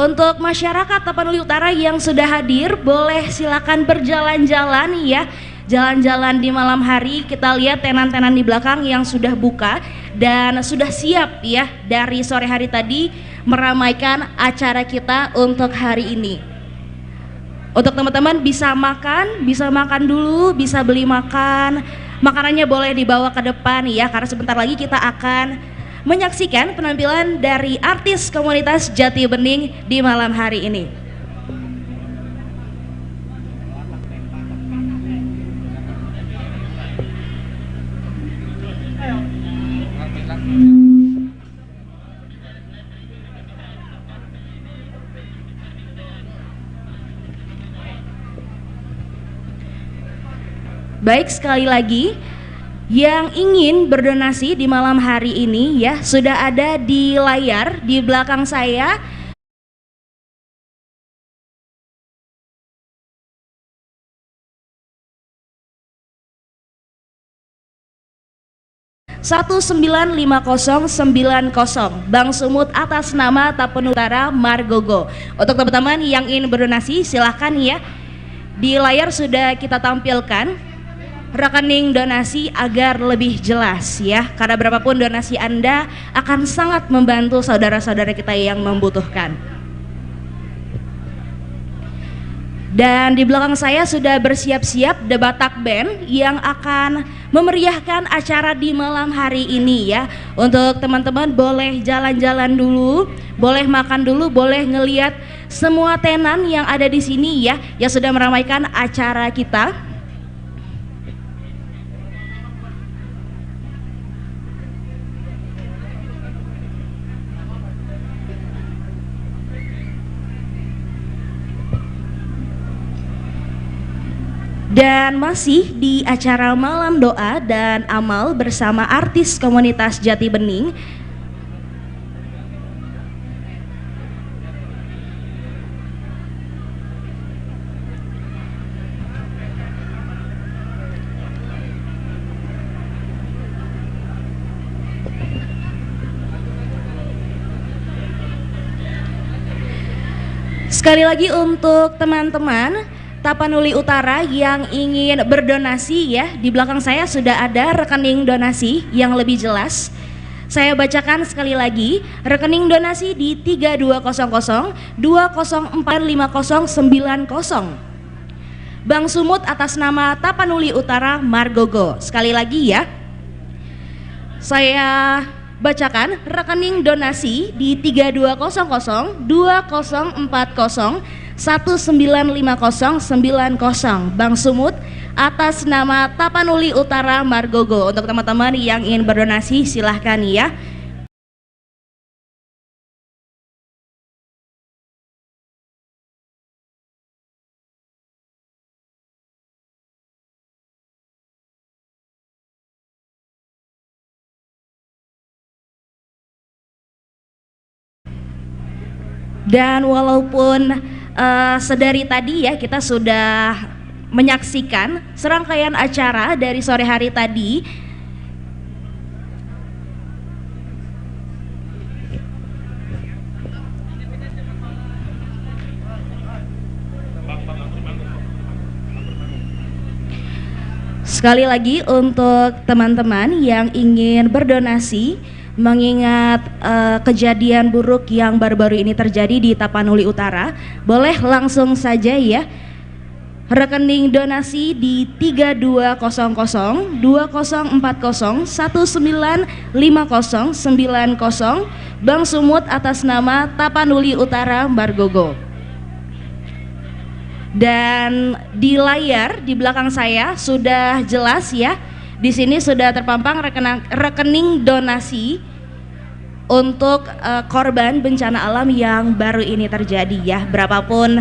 Untuk masyarakat Tapanuli Utara yang sudah hadir, boleh silakan berjalan-jalan ya. Jalan-jalan di malam hari, kita lihat tenan-tenan di belakang yang sudah buka dan sudah siap ya dari sore hari tadi meramaikan acara kita untuk hari ini. Untuk teman-teman bisa makan dulu, bisa beli makan. Makanannya boleh dibawa ke depan ya, karena sebentar lagi kita akan menyaksikan penampilan dari artis komunitas Jati Bening di malam hari ini. Baik, sekali lagi yang ingin berdonasi di malam hari ini ya sudah ada di layar di belakang saya. (1950990) Bang Sumut atas nama Tapanuli Utara Margogo. Untuk teman-teman yang ingin berdonasi silahkan ya, di layar sudah kita tampilkan rekening donasi agar lebih jelas ya, karena berapapun donasi Anda akan sangat membantu saudara-saudara kita yang membutuhkan. Dan di belakang saya sudah bersiap-siap The Batak Band yang akan memeriahkan acara di malam hari ini ya. Untuk teman-teman boleh jalan-jalan dulu, boleh makan dulu, boleh ngelihat semua tenan yang ada di sini ya, yang sudah meramaikan acara kita. Dan masih di acara malam doa dan amal bersama artis komunitas Jati Bening. Sekali lagi untuk teman-teman Tapanuli Utara yang ingin berdonasi ya, di belakang saya sudah ada rekening donasi yang lebih jelas. Saya bacakan sekali lagi, rekening donasi di 320020450990. Bang Sumut atas nama Tapanuli Utara Margogo. Sekali lagi ya, saya bacakan rekening donasi di 32002040195090 Bang Sumut atas nama Tapanuli Utara Margogo. Untuk teman-teman yang ingin berdonasi silahkan ya. Dan walaupun sedari tadi ya kita sudah menyaksikan serangkaian acara dari sore hari tadi, sekali lagi untuk teman-teman yang ingin berdonasi mengingat kejadian buruk yang baru-baru ini terjadi di Tapanuli Utara, boleh langsung saja ya, rekening donasi di 32002040195090 Bang Sumut atas nama Tapanuli Utara Margogo. Dan di layar di belakang saya sudah jelas ya, di sini sudah terpampang rekening donasi untuk korban bencana alam yang baru ini terjadi ya. Berapapun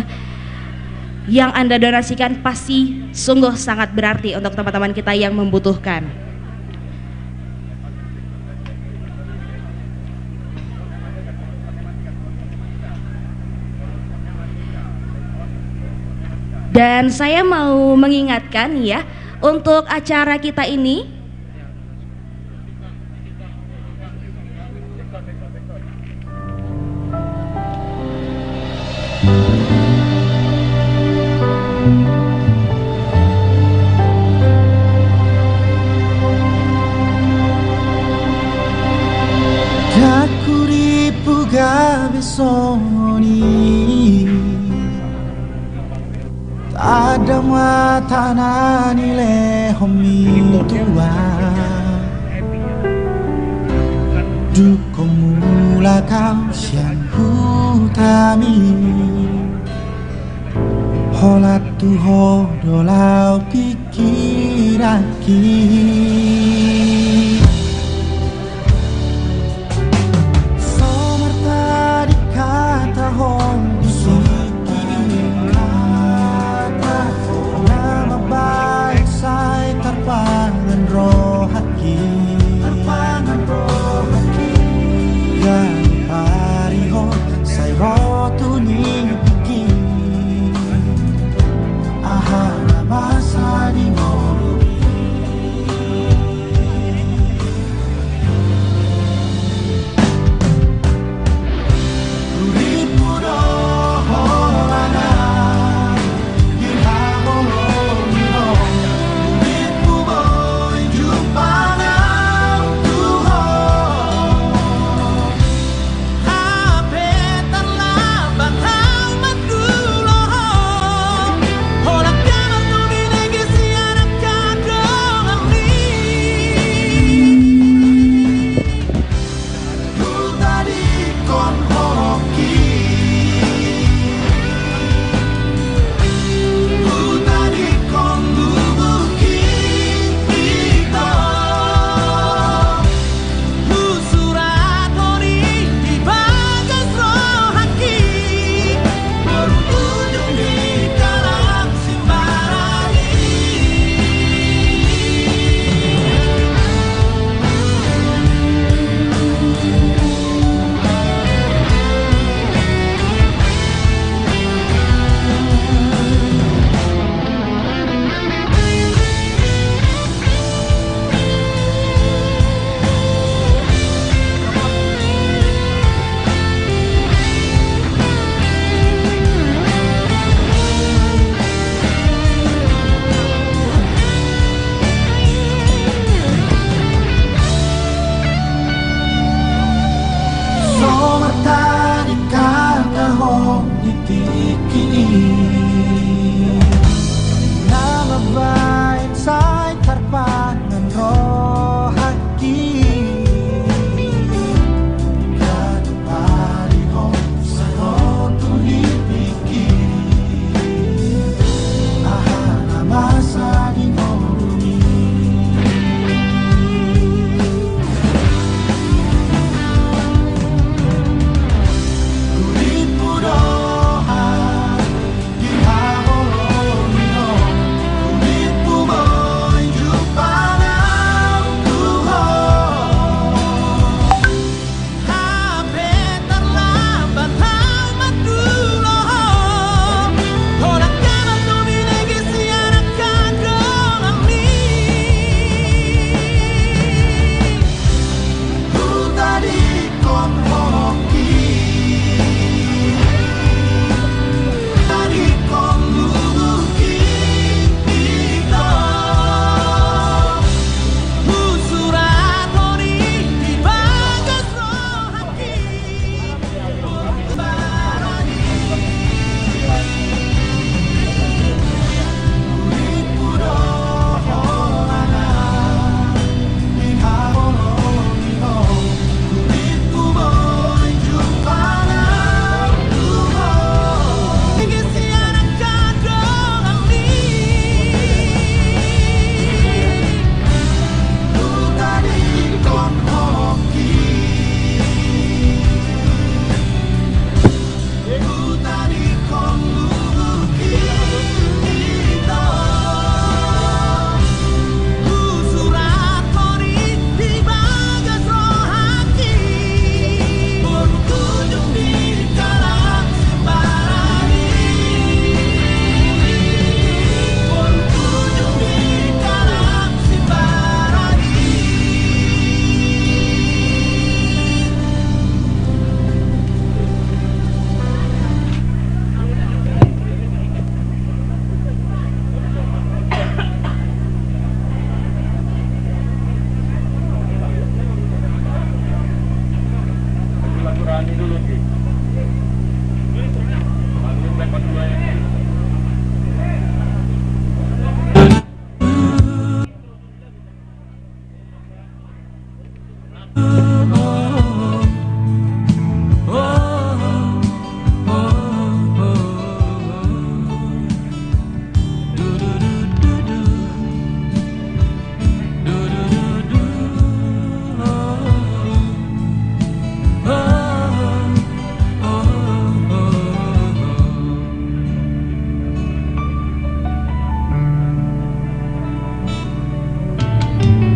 yang Anda donasikan pasti sungguh sangat berarti untuk teman-teman kita yang membutuhkan. Dan saya mau mengingatkan ya, untuk acara kita ini Kuripuga besoni ada mata nile homi tua dukomula kau siang hutami holat tu hodolau pikiraki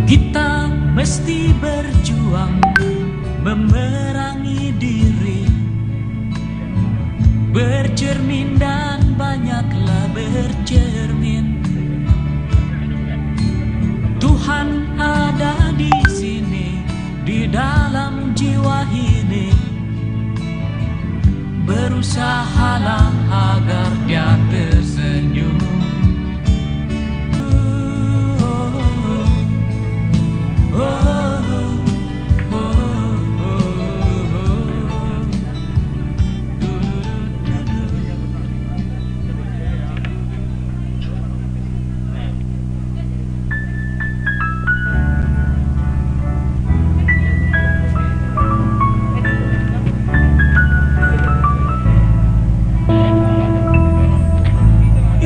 Kita mesti berjuang memerangi diri, bercermin dan banyaklah bercermin. Tuhan ada di sini, di dalam jiwa ini. Berusahalah agar dia tersenyum.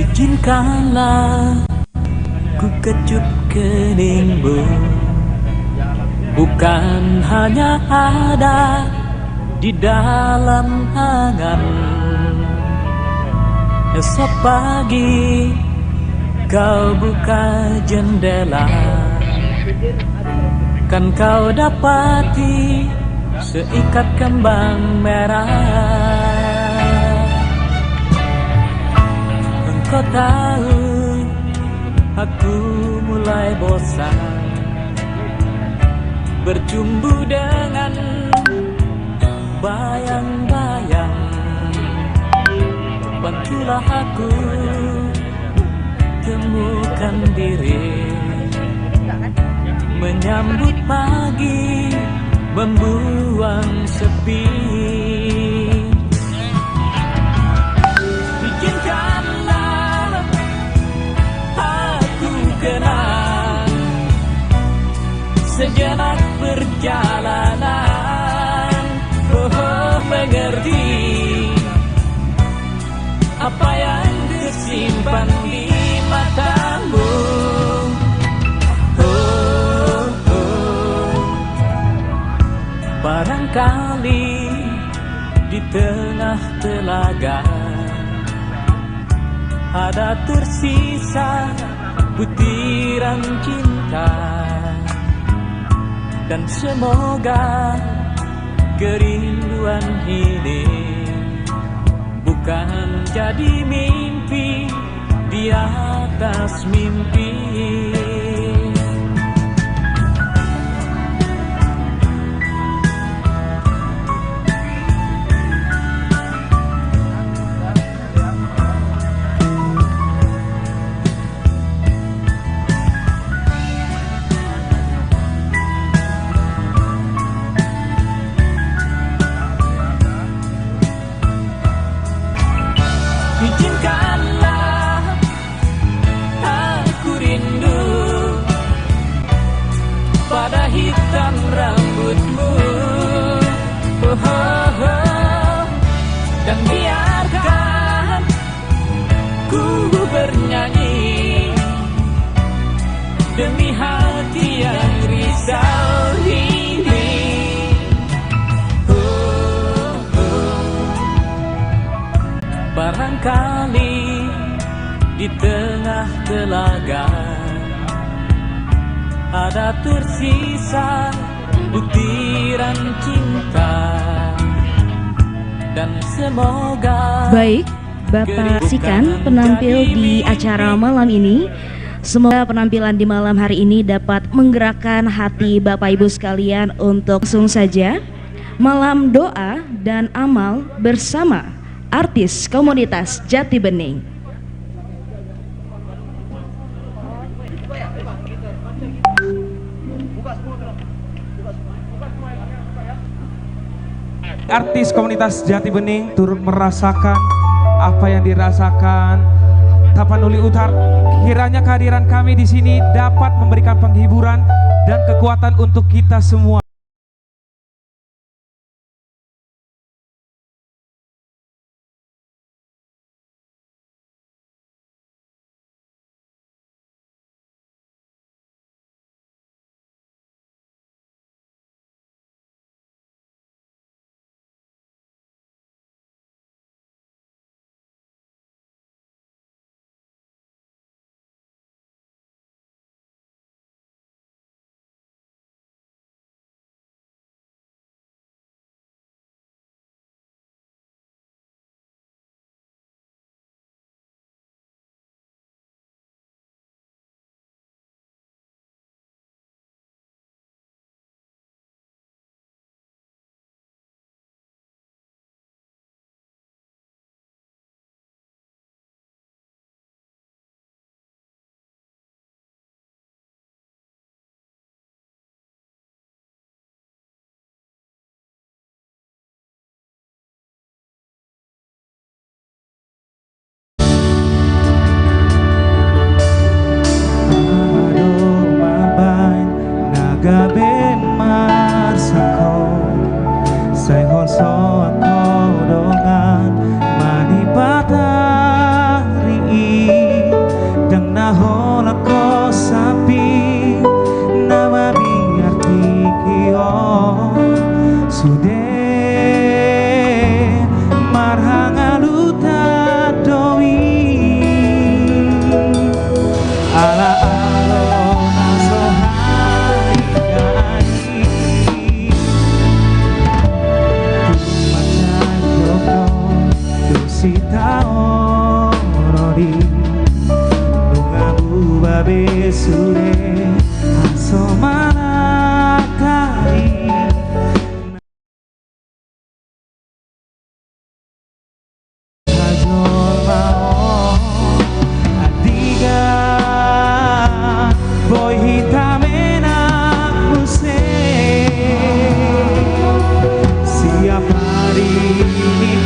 Izinkanlah ku kecup keningmu, bukan hanya ada di dalam angan. Esok pagi kau buka jendela, kan kau dapati seikat kembang merah. Kau tahu aku mulai bosan berjumbu dengan bayang-bayang. Bantulah aku temukan diri, menyambut pagi, membuang sepi. Izinkanlah aku kenang sejenak perjalanan. Mengerti apa yang tersimpan di matamu. Barangkali di tengah telaga ada tersisa butiran cinta, dan semoga kerinduan ini bukan jadi mimpi di atas mimpi. Izinkanlah aku rindu pada hitam rambutmu, dan biarkan ku bernyanyi demi hati yang risau ini. Barangkali di tengah telaga ada tersisa butiran cinta, dan semoga. Baik, Bapak saksikan penampil di acara malam ini. Semoga penampilan di malam hari ini dapat menggerakkan hati Bapak Ibu sekalian untuk langsung saja malam doa dan amal bersama artis komunitas Jati Bening. Artis komunitas Jati Bening turut merasakan apa yang dirasakan Tapanuli Utara. Kiranya kehadiran kami di sini dapat memberikan penghiburan dan kekuatan untuk kita semua. soak kodongan mani patari dang nahola ko sapi nama biar kikio sude marhangaluta doi ala sita orori bunga babe sure aso manatai hajol mao adiga boy hitamena muse siap hari ini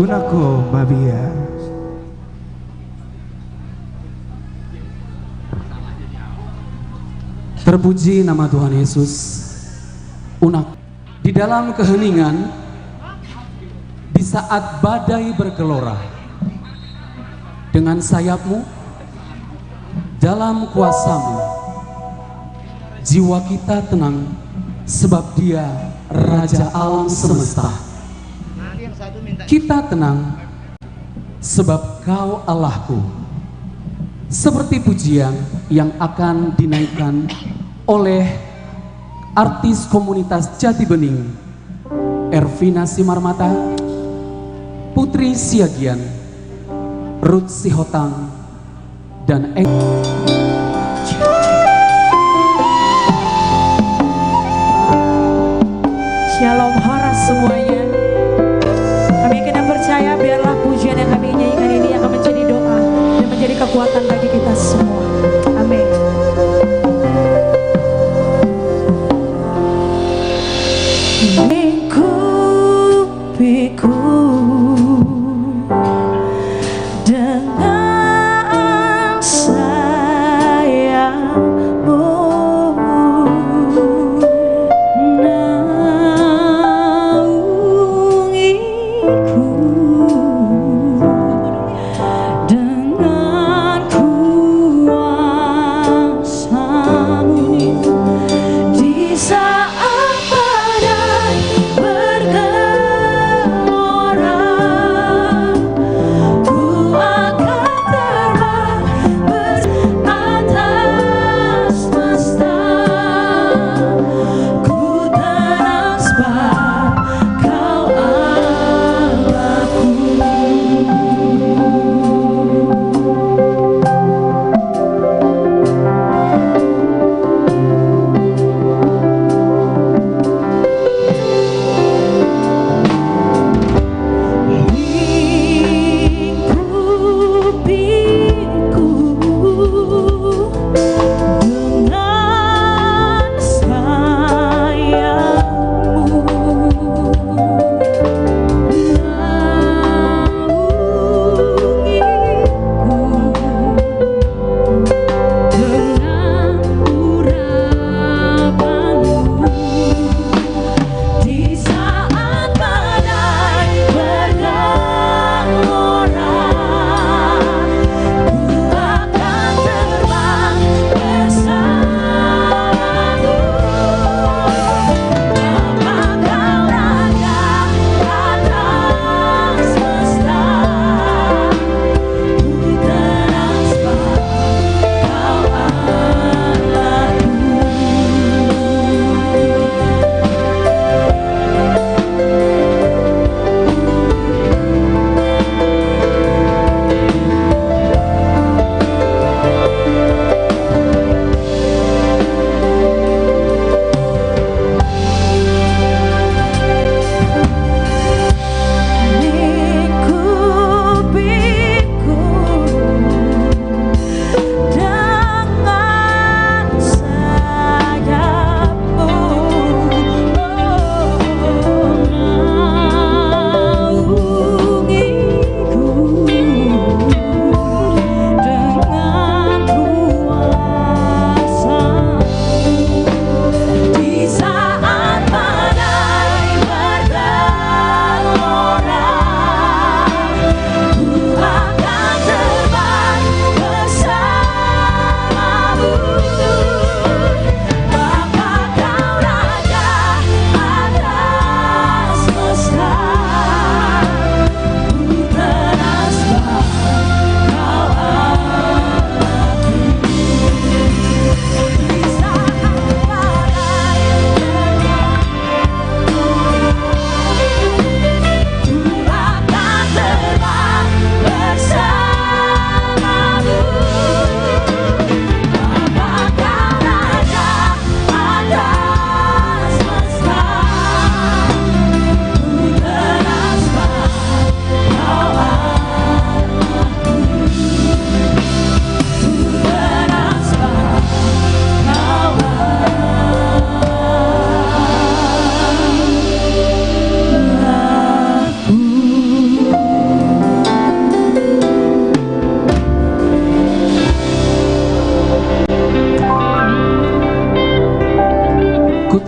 Unako Mabia. Terpuji nama Tuhan Yesus. Unak di dalam keheningan, di saat badai bergelora, dengan sayapmu, dalam kuasamu, jiwa kita tenang, sebab Dia Raja alam semesta. Kita tenang, sebab Kau Allahku. Seperti pujian yang akan dinaikkan oleh artis komunitas Jati Bening, Ervina Simarmata, Putri Siagian, Ruth Sihotang, dan Shalom Horas semuanya. Kami yakin dan percaya biarlah pujian yang kami nyanyikan ini akan menjadi doa dan menjadi kekuatan bagi kita semua. Amin.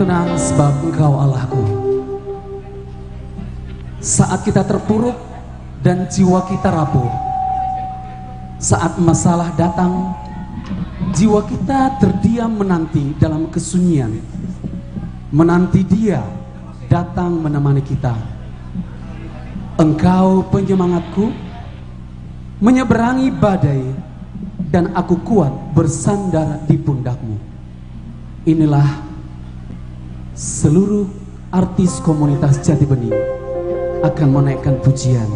tenang sebab Engkau Allahku. Saat kita terpuruk dan jiwa kita rapuh, saat masalah datang, jiwa kita terdiam menanti dalam kesunyian, menanti Dia datang menemani kita. Engkau penyemangatku, menyeberangi badai, dan aku kuat bersandar di pundakmu. Inilah seluruh artis komunitas Jati Bening akan menaikkan pujian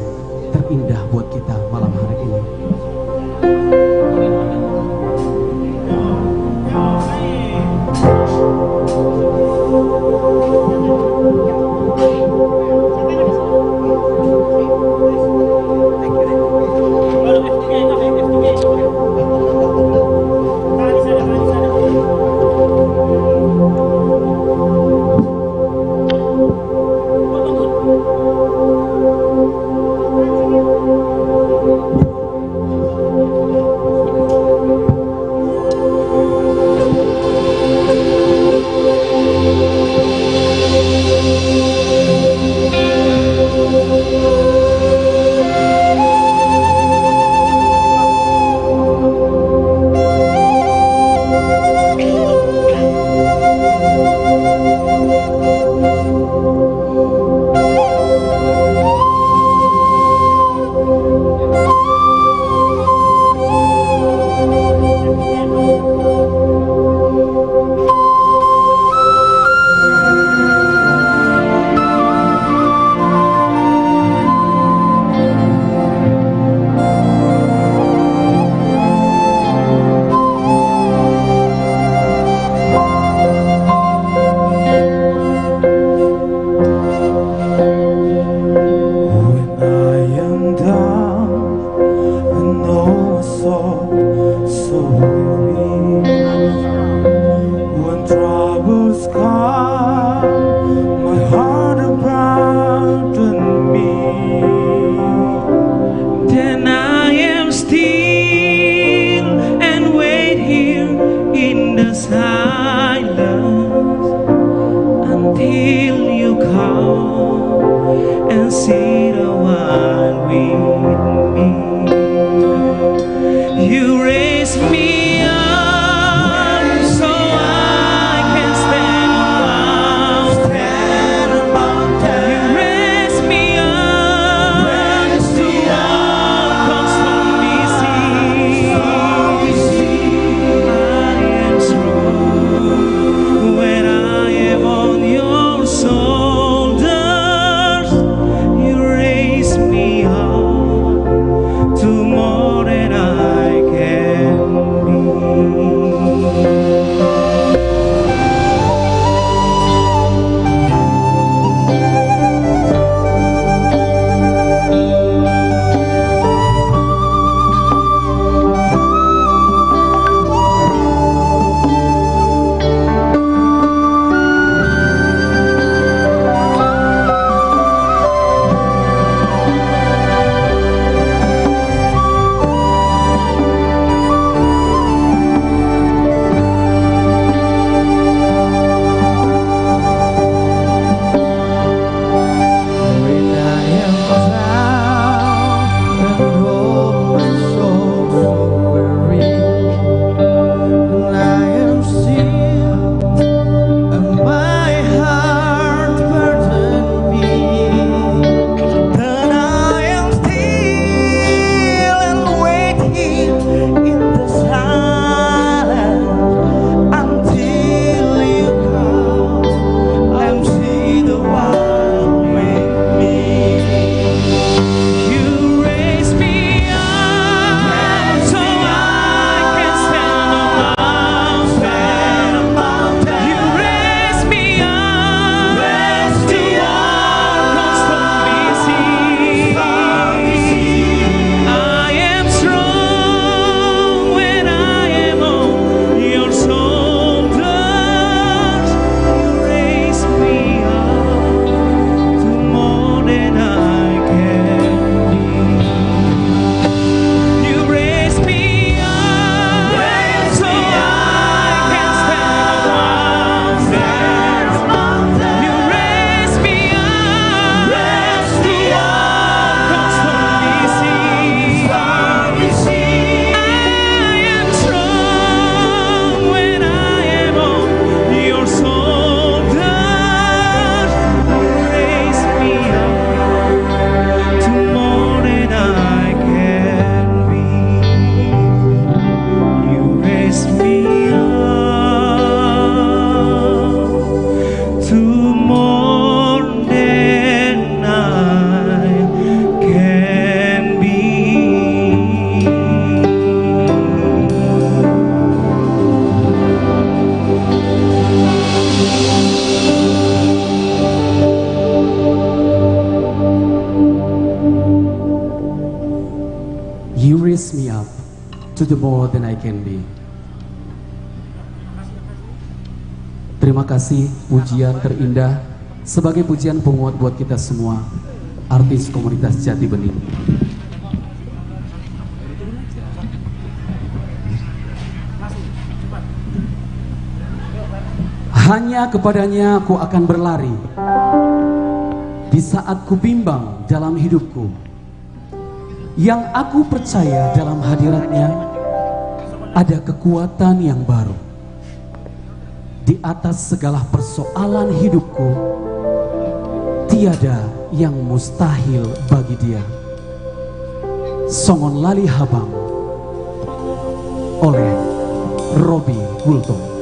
terindah buat kita malam hari ini. To more than I can be. to do more than I can be. Terima kasih pujian terindah sebagai pujian penguat buat kita semua, artis komunitas Jati Bening. Hanya kepadanya aku akan berlari di saat ku bimbang dalam hidupku. Yang aku percaya dalam hadiratnya ada kekuatan yang baru. Di atas segala persoalan hidupku, tiada yang mustahil bagi dia. Songon Lali Habang oleh Robi Gultom.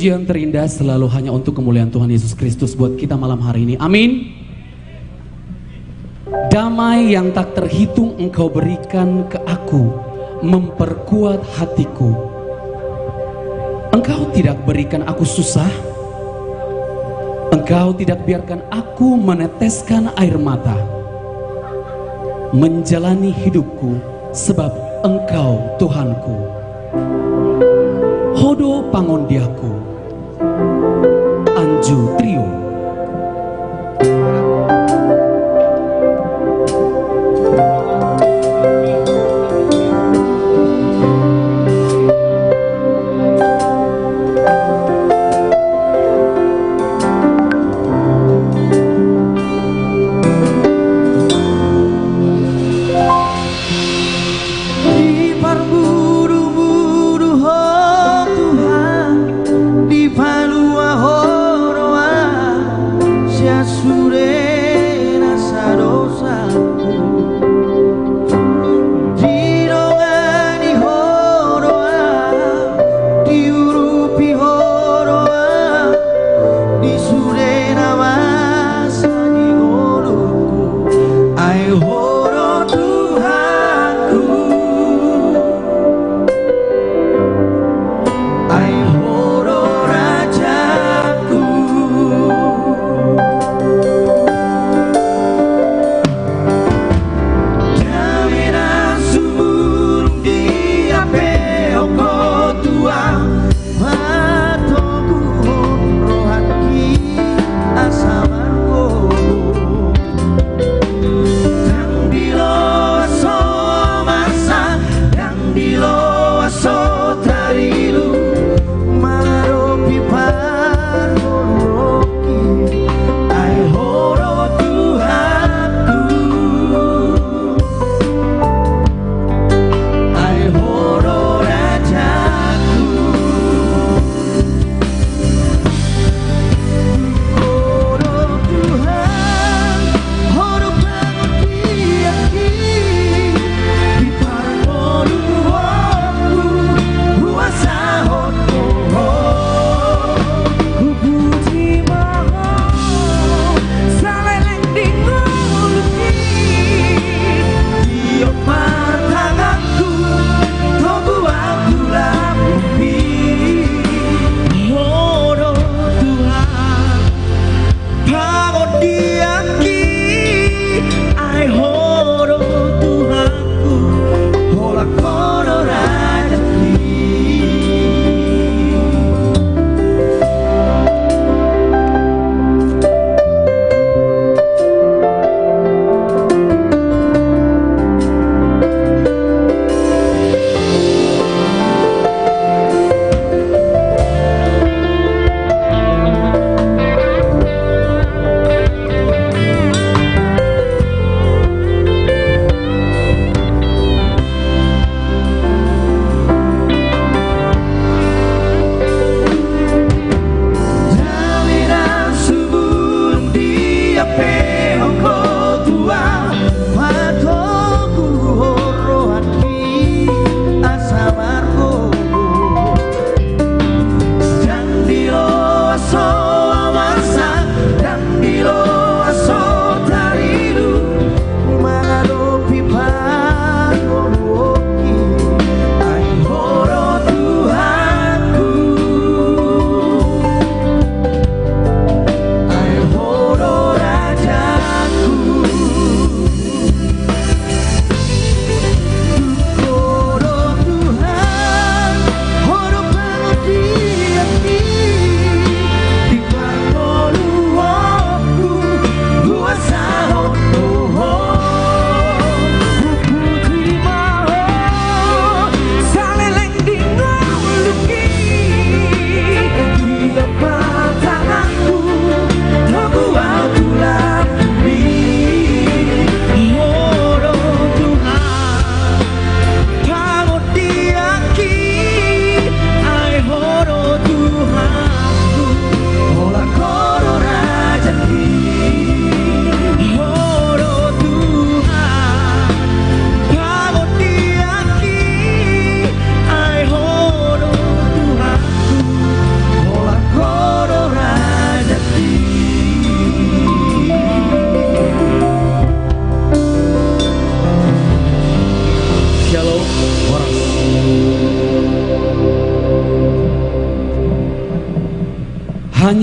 Pujian terindah selalu hanya untuk kemuliaan Tuhan Yesus Kristus buat kita malam hari ini. Amin. Damai yang tak terhitung Engkau berikan ke aku, memperkuat hatiku. Engkau tidak berikan aku susah, Engkau tidak biarkan aku meneteskan air mata menjalani hidupku, sebab Engkau Tuhanku. Hodo pangondiaku, Anju Trio. Di Palua Horoa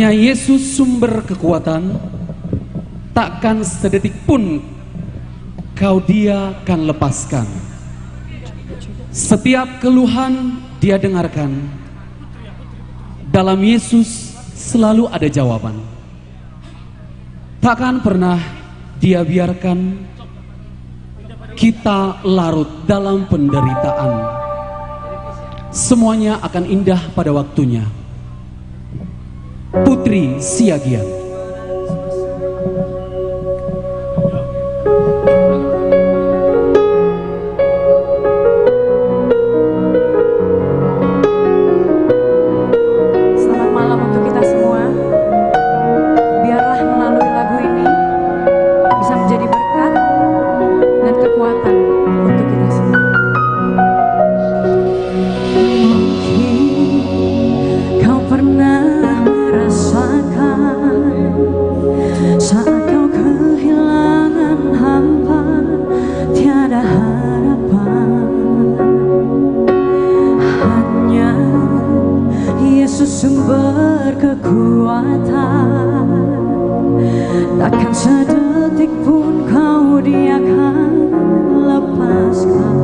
Hanya Yesus sumber kekuatan, takkan sedetik pun kau Dia kan lepaskan. Setiap keluhan Dia dengarkan. Dalam Yesus selalu ada jawaban. Takkan pernah Dia biarkan kita larut dalam penderitaan. Semuanya akan indah pada waktunya. Putri Siagian. Selamat malam untuk kita semua. Biarlah melalui lagu ini bisa menjadi berkat dan kekuatan untuk kita semua. Mungkin kau pernah merasakan saat kau kehilangan hampa, tiada harapan. Hanya Yesus sumber kekuatan, takkan sedetik pun kau Dia akan lepaskan.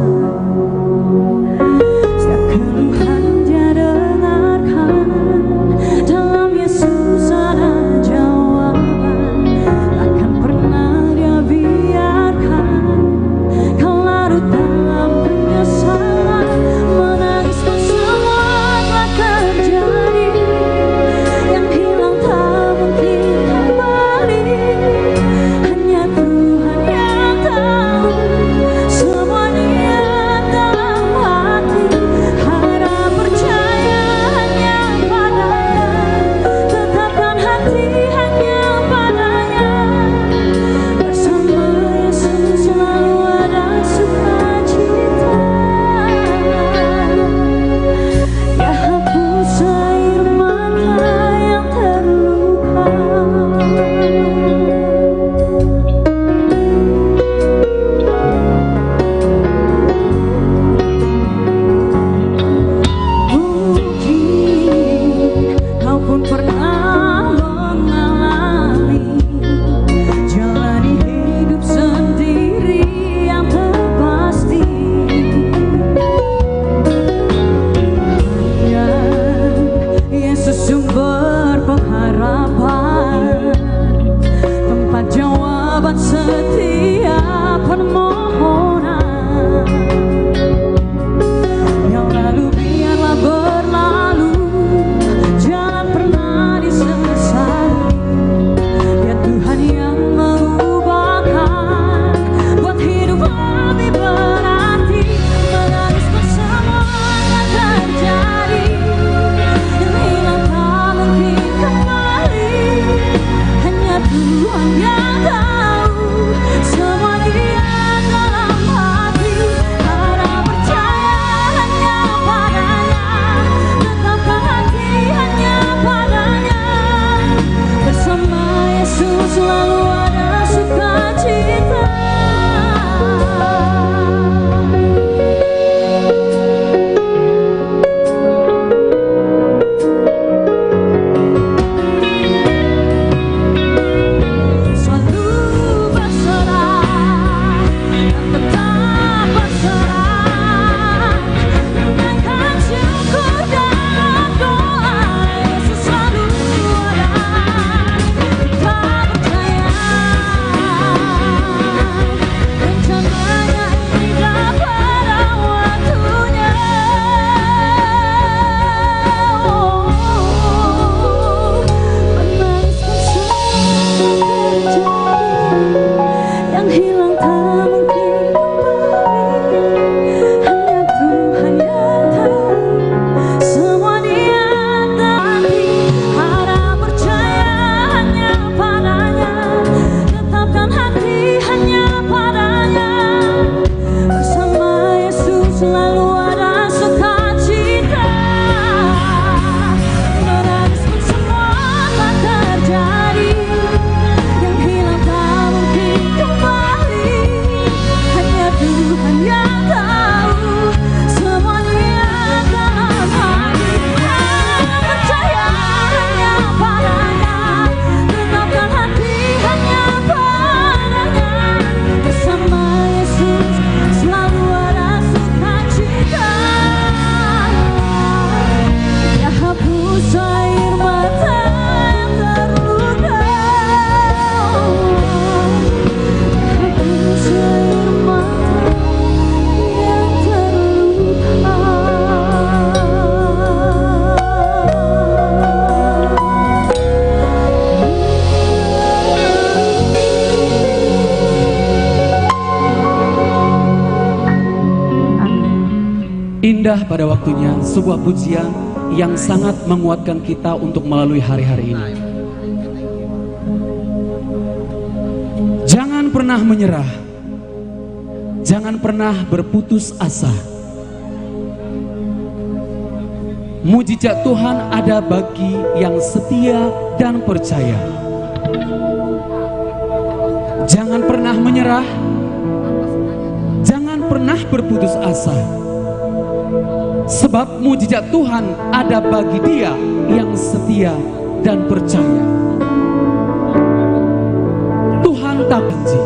Setiap keluhan Dia dengarkan, dalam Yesus ada jawaban. Takkan pernah Dia biarkan kau larut dalam penyesalan. Menangis pun semua telah terjadi, yang hilang tak mungkin kembali. Indah pada waktunya sebuah pujian yang sangat menguatkan kita untuk melalui hari-hari ini. Jangan pernah menyerah, jangan pernah berputus asa. Mujizat Tuhan ada bagi yang setia dan percaya. Jangan pernah menyerah, jangan pernah berputus asa. Sebab mujizat Tuhan ada bagi dia yang setia dan percaya. Tuhan tak janji.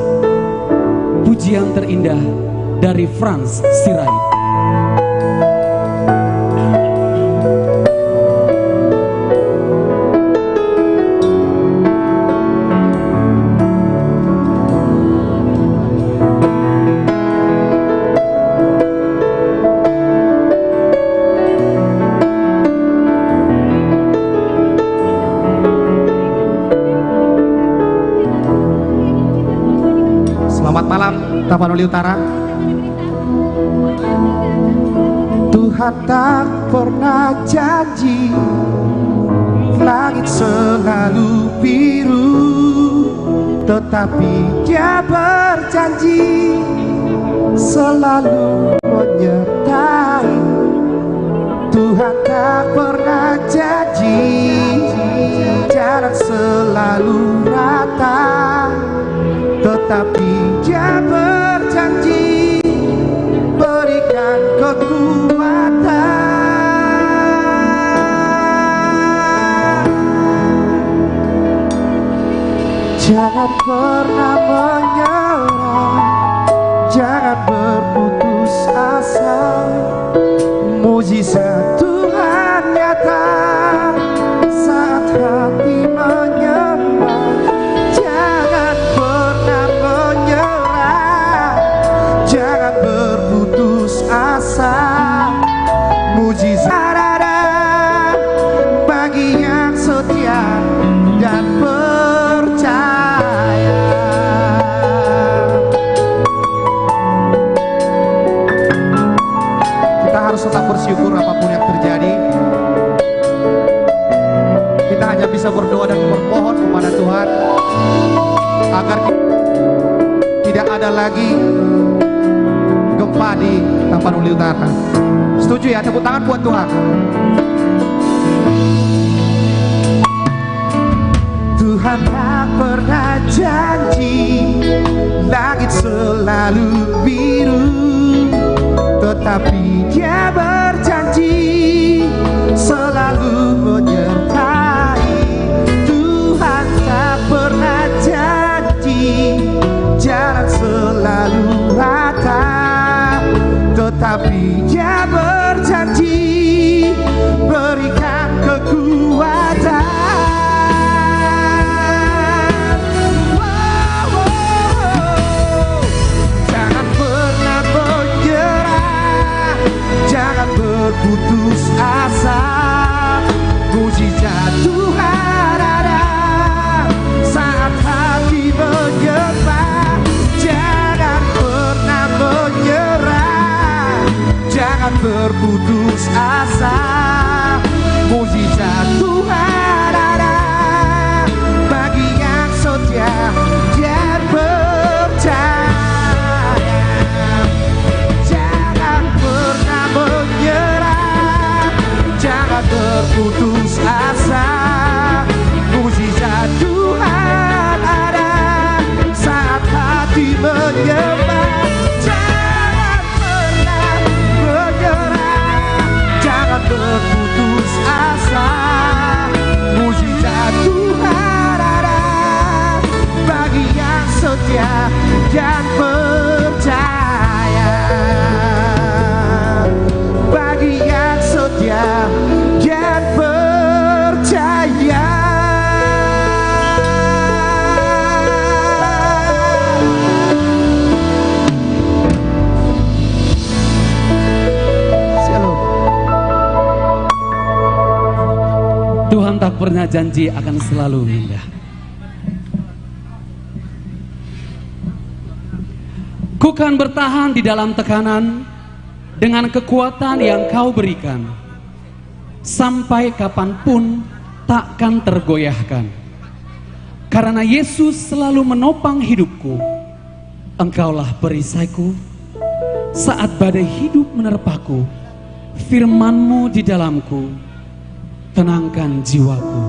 Pujian terindah dari Frans Sirait. Selamat malam Tapanuli Utara. Tuhan tak pernah janji langit selalu biru, tetapi Dia berjanji selalu menyertai. Tuhan tak pernah janji jalan selalu rata, tetapi Dia berjanji berikan kekuatan. Jangan pernah menyerah, jangan berputus asa. Mujizat Tuhan nyata saat hati menyembah. Jangan pernah menyerah, jangan berputus asa. Mujizat ada bagi yang setia dan percaya. Kita harus tetap bersyukur apapun yang terjadi. Kita hanya bisa berdoa dan bermohon kepada Tuhan agar tidak ada lagi gempa di Tapanuli Utara. Setuju ya? Tepuk tangan buat Tuhan. Tuhan tak pernah janji langit selalu biru, tetapi Dia berjanji selalu menyertai. Tuhan tak pernah janji jalan selalu rata, tetapi Dia berjanji berikan kekuatan. Jangan pernah menyerah, jangan berputus asa. Mujizat Tuhan ada saat hati menyembah. Jangan pernah menyerah, jangan berputus asa. Mujizat Tuhan ada bagi yang setia dan percaya. Jangan pernah menyerah, jangan berputus asa. Mujizat Tuhan ada saat hati menyembah. Jangan pernah menyerah, jangan berputus asa. Mujizat Tuhan ada bagi yang setia dan percaya. Bagi yang setia dan percaya. Shalom. Tuhan tak pernah janji akan selalu indah. Ku kan bertahan di dalam tekanan, dengan kekuatan yang Kau berikan, sampai kapanpun takkan tergoyahkan. Karena Yesus selalu menopang hidupku. Engkaulah perisaiku saat badai hidup menerpaku. Firman-Mu di dalamku, tenangkan jiwaku.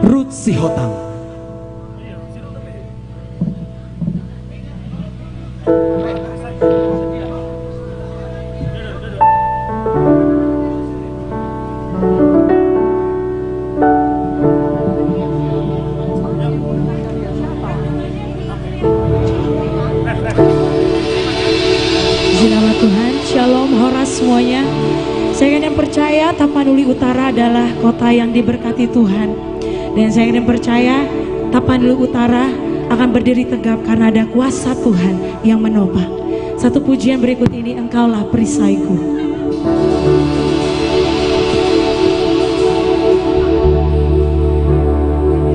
Ruth Sihotang. Nama Tuhan, Shalom, Horas semuanya. Saya ingin percaya Tapanuli Utara adalah kota yang diberkati Tuhan. Dan saya ingin percaya Tapanuli Utara akan berdiri tegap karena ada kuasa Tuhan yang menopang. Satu pujian berikut ini, Engkaulah perisaiku.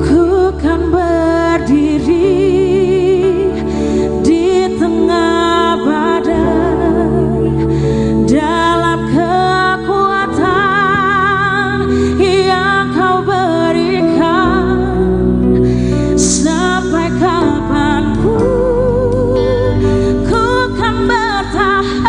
Ku kan berdiri di tengah badai dalam kekuatan yang Kau berikan. Sampai kapanpun ku kan bertahan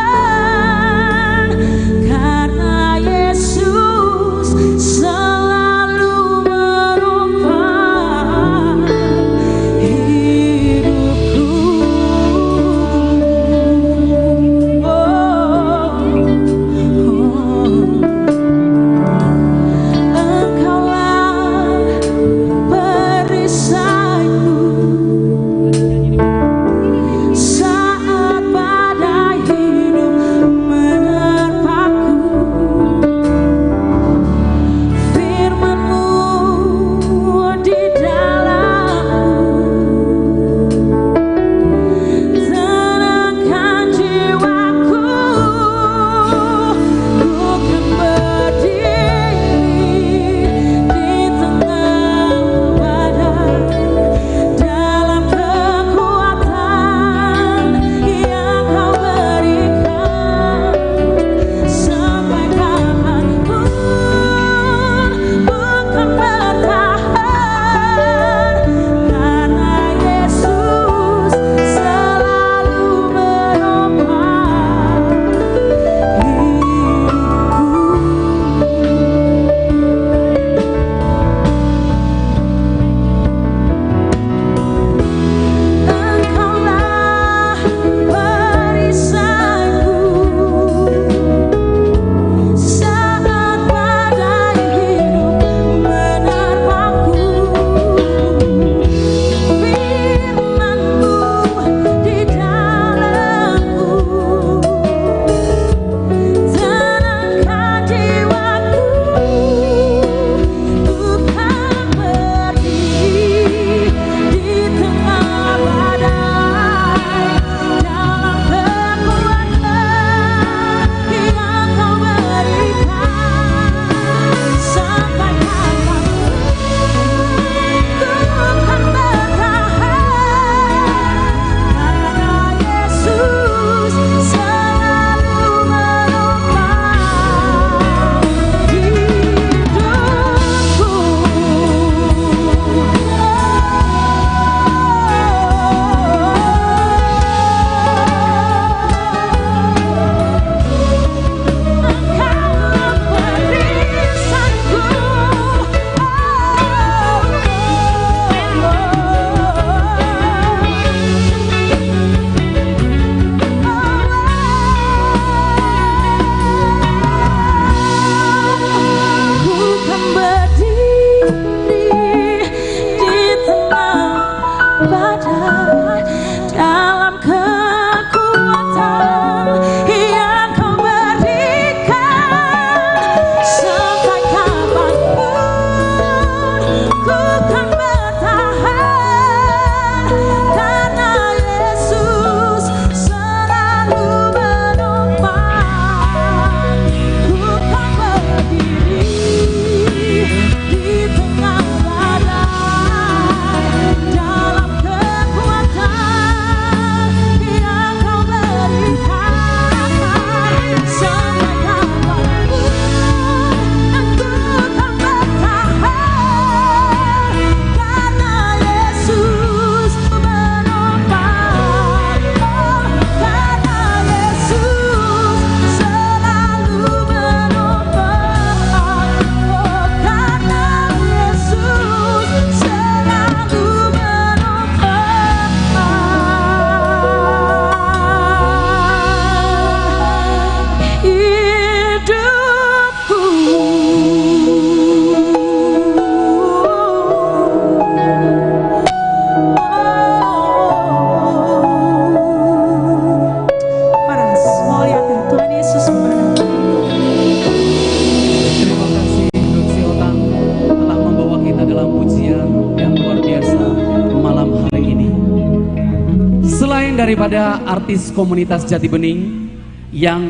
daripada artis komunitas Jati Bening yang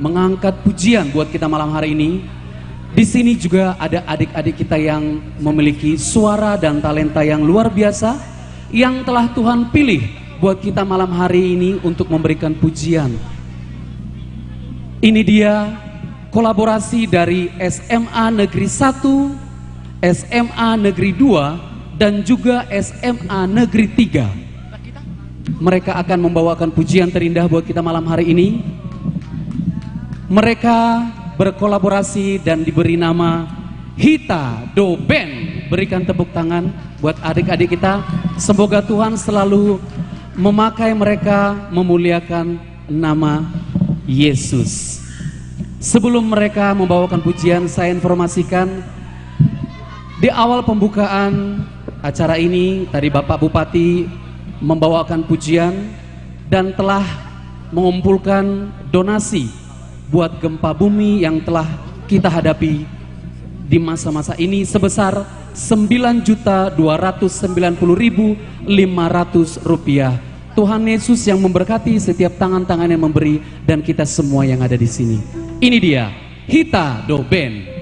mengangkat pujian buat kita malam hari ini, di sini juga ada adik-adik kita yang memiliki suara dan talenta yang luar biasa yang telah Tuhan pilih buat kita malam hari ini untuk memberikan pujian. Ini dia kolaborasi dari SMA Negeri 1, SMA Negeri 2, dan juga SMA Negeri 3. Mereka akan membawakan pujian terindah buat kita malam hari ini. Mereka berkolaborasi dan diberi nama Hita Do Band. Berikan tepuk tangan buat adik-adik kita. Semoga Tuhan selalu memakai mereka memuliakan nama Yesus. Sebelum mereka membawakan pujian, saya informasikan di awal pembukaan acara ini tadi Bapak Bupati membawakan pujian dan telah mengumpulkan donasi buat gempa bumi yang telah kita hadapi di masa-masa ini sebesar Rp9.290.500. Tuhan Yesus yang memberkati setiap tangan-tangan yang memberi dan kita semua yang ada di sini. Ini dia Hita Do Band.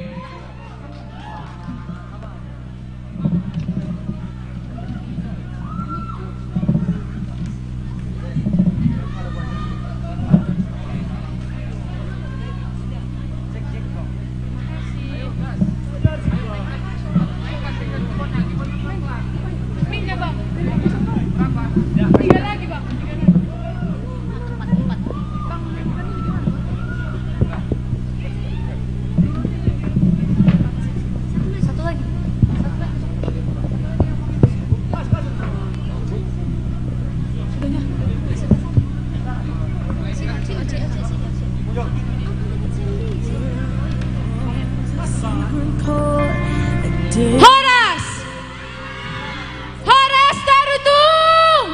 Horas! Horas Tarutung!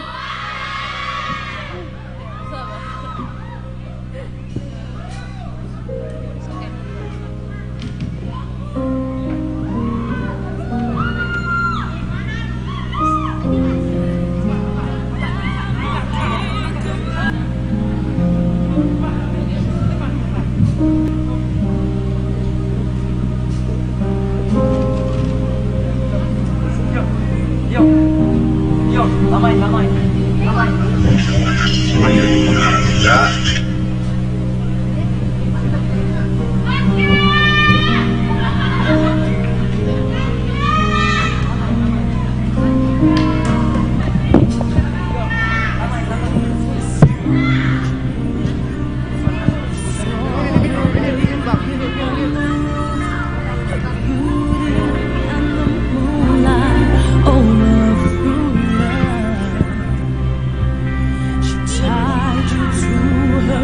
Tied you to her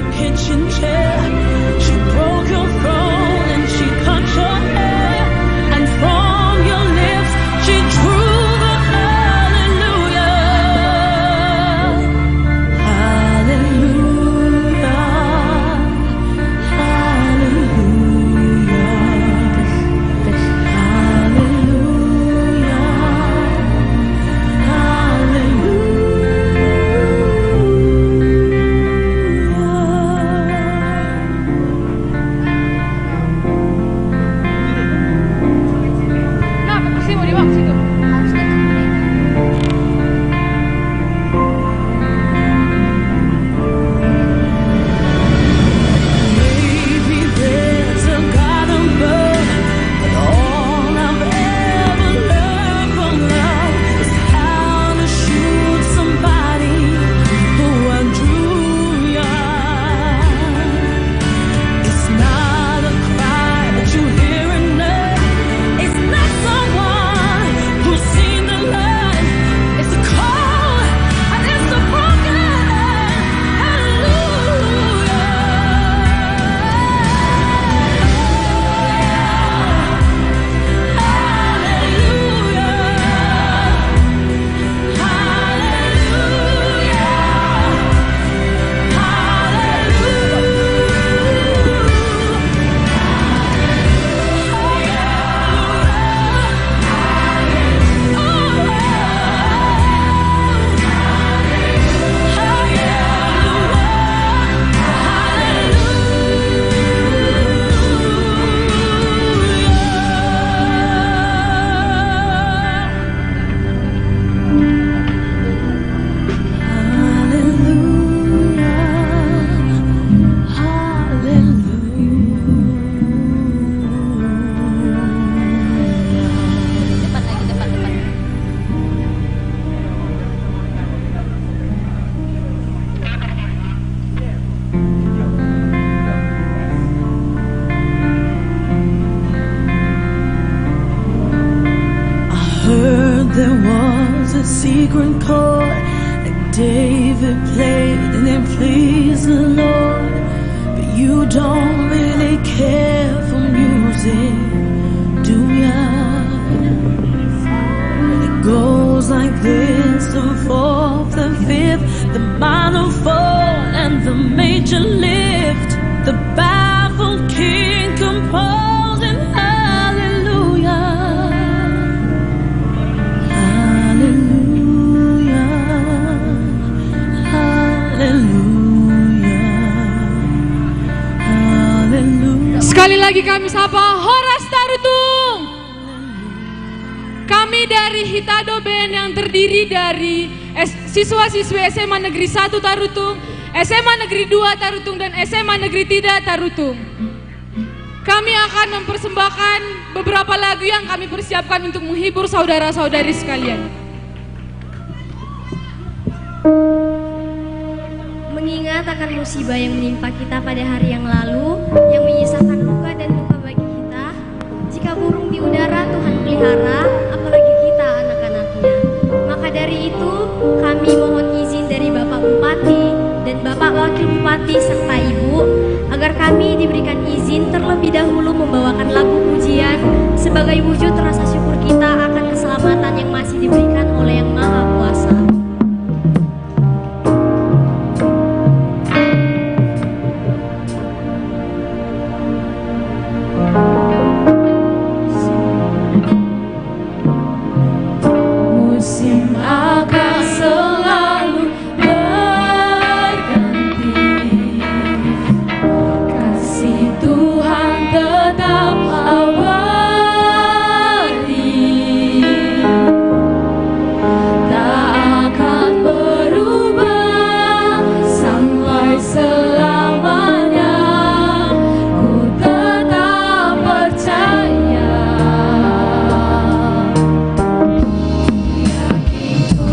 secret chord that David played and it pleased the Lord. But you don't really care for music, do ya? It goes like this: the fourth, the fifth, the minor fall, and the major lift. The baffled king composing hallelujah, hallelujah, hallelujah, hallelujah. Sekali lagi kami sapa Horas Tarutung. Kami dari Hitado Band yang terdiri dari siswa-siswi SMA Negeri 1 Tarutung, SMA Negeri 2 Tarutung, dan SMA Negeri 3 Tarutung. Kami akan mempersembahkan beberapa lagu yang kami persiapkan untuk menghibur saudara-saudari sekalian. Mengingat akan musibah yang menimpa kita pada hari yang lalu, yang menyisakan luka dan duka bagi kita, jika burung di udara Tuhan pelihara, apalagi kita anak-anaknya. Maka dari itu, kami mohon izin dari Bapak Bupati dan Bapak Wakil Bupati serta Ibu, agar kami diberikan izin terlebih dahulu membawakan lagu pujian sebagai wujud rasa syukur kita akan keselamatan yang masih diberikan oleh Yang Maha Kuasa. Musim akan selalu berganti, kasih Tuhan tetap abadi, tak akan berubah sampai selamanya. Ku tetap percaya. Yakin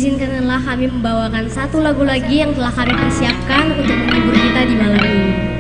izinkanlah kami membawakan satu lagu lagi yang telah kami persiapkan untuk menghibur kita di malam ini.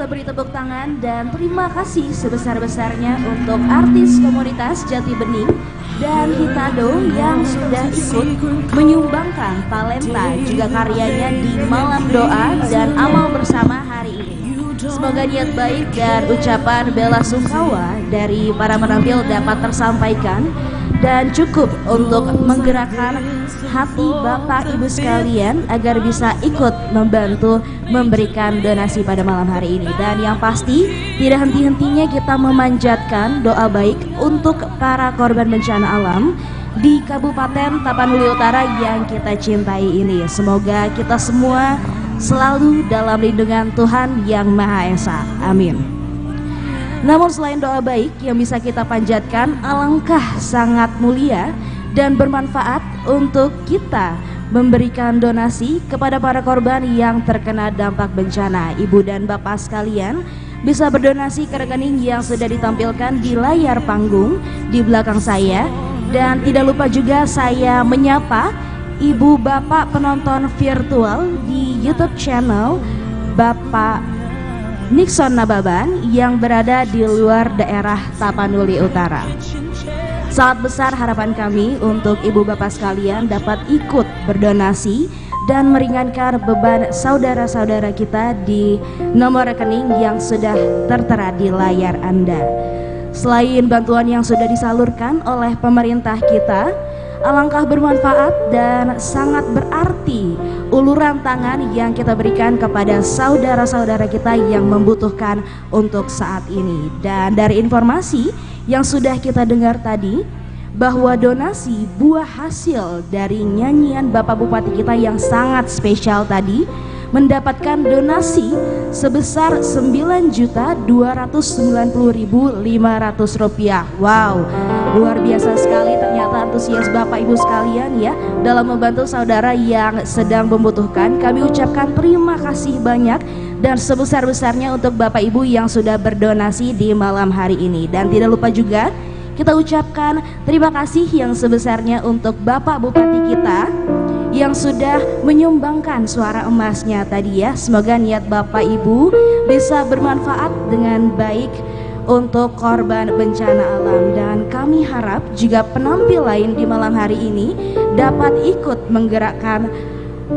kita beri tepuk tangan dan terima kasih sebesar-besarnya untuk artis komunitas Jati Bening dan Hitado yang sudah ikut menyumbangkan talenta juga karyanya di malam doa dan amal bersama hari ini. Semoga niat baik dan ucapan bela sungkawa dari para penampil dapat tersampaikan dan cukup untuk menggerakkan hati Bapak Ibu sekalian agar bisa ikut membantu memberikan donasi pada malam hari ini. Dan yang pasti tidak henti-hentinya kita memanjatkan doa baik untuk para korban bencana alam di Kabupaten Tapanuli Utara yang kita cintai ini. Semoga kita semua selalu dalam lindungan Tuhan Yang Maha Esa. Amin. Namun selain doa baik yang bisa kita panjatkan, alangkah sangat mulia dan bermanfaat untuk kita memberikan donasi kepada para korban yang terkena dampak bencana. Ibu dan bapak sekalian bisa berdonasi ke rekening yang sudah ditampilkan di layar panggung di belakang saya. Dan tidak lupa juga saya menyapa ibu bapak penonton virtual di YouTube channel Bapak Nixon Nababan yang berada di luar daerah Tapanuli Utara. Sangat besar harapan kami untuk ibu bapak sekalian dapat ikut berdonasi dan meringankan beban saudara-saudara kita di nomor rekening yang sudah tertera di layar Anda. Selain bantuan yang sudah disalurkan oleh pemerintah kita, alangkah bermanfaat dan sangat berarti uluran tangan yang kita berikan kepada saudara-saudara kita yang membutuhkan untuk saat ini. Dan dari informasi yang sudah kita dengar tadi, bahwa donasi buah hasil dari nyanyian Bapak Bupati kita yang sangat spesial tadi mendapatkan donasi sebesar Rp9.290.500. Wow, luar biasa sekali ternyata antusias Bapak Ibu sekalian ya dalam membantu saudara yang sedang membutuhkan. Kami ucapkan terima kasih banyak dan sebesar-besarnya untuk Bapak Ibu yang sudah berdonasi di malam hari ini. Dan tidak lupa juga kita ucapkan terima kasih yang sebesarnya untuk Bapak Bupati kita yang sudah menyumbangkan suara emasnya tadi ya. Semoga niat Bapak Ibu bisa bermanfaat dengan baik untuk korban bencana alam. Dan kami harap juga penampil lain di malam hari ini dapat ikut menggerakkan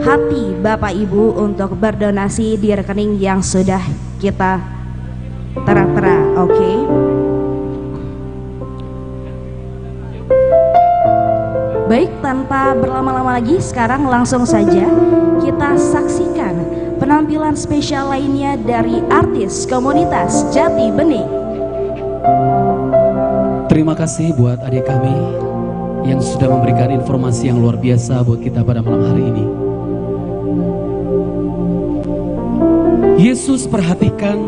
hati Bapak Ibu untuk berdonasi di rekening yang sudah kita tera-tera. Oke. Baik, tanpa berlama-lama lagi, sekarang langsung saja kita saksikan penampilan spesial lainnya dari artis komunitas Jati Bening. Terima kasih buat adik kami yang sudah memberikan informasi yang luar biasa buat kita pada malam hari ini. Yesus perhatikan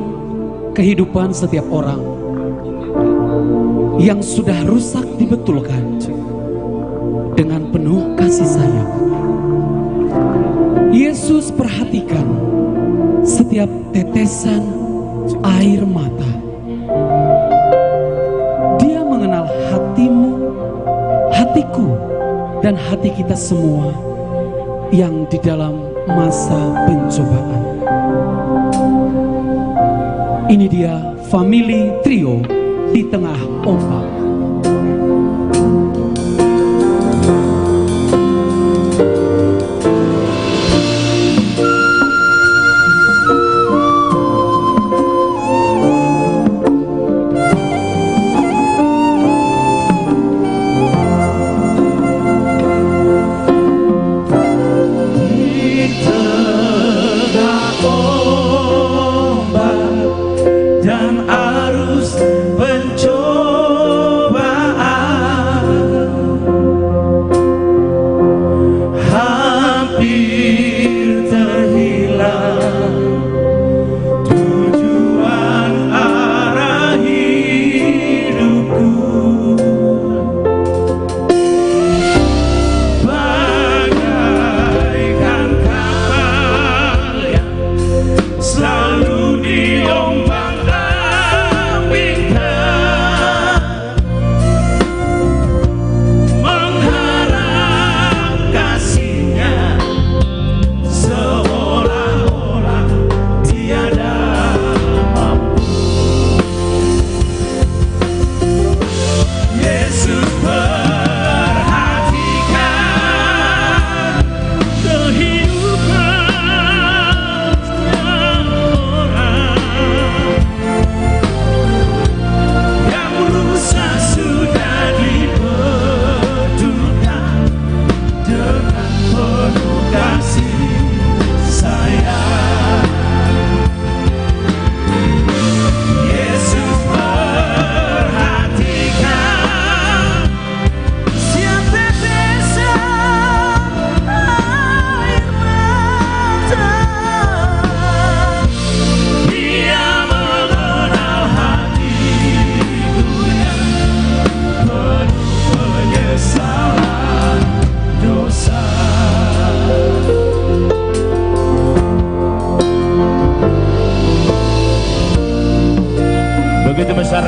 kehidupan setiap orang yang sudah rusak dibetulkan dengan penuh kasih sayang. Yesus perhatikan setiap tetesan air mata. Dia mengenal hatimu, hatiku, dan hati kita semua yang di dalam masa pencobaan. Ini dia family trio di tengah ombak.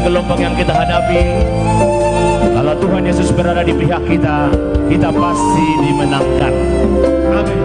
gelombang yang kita hadapi, kalau Tuhan Yesus berada di pihak kita, kita pasti dimenangkan. Amin.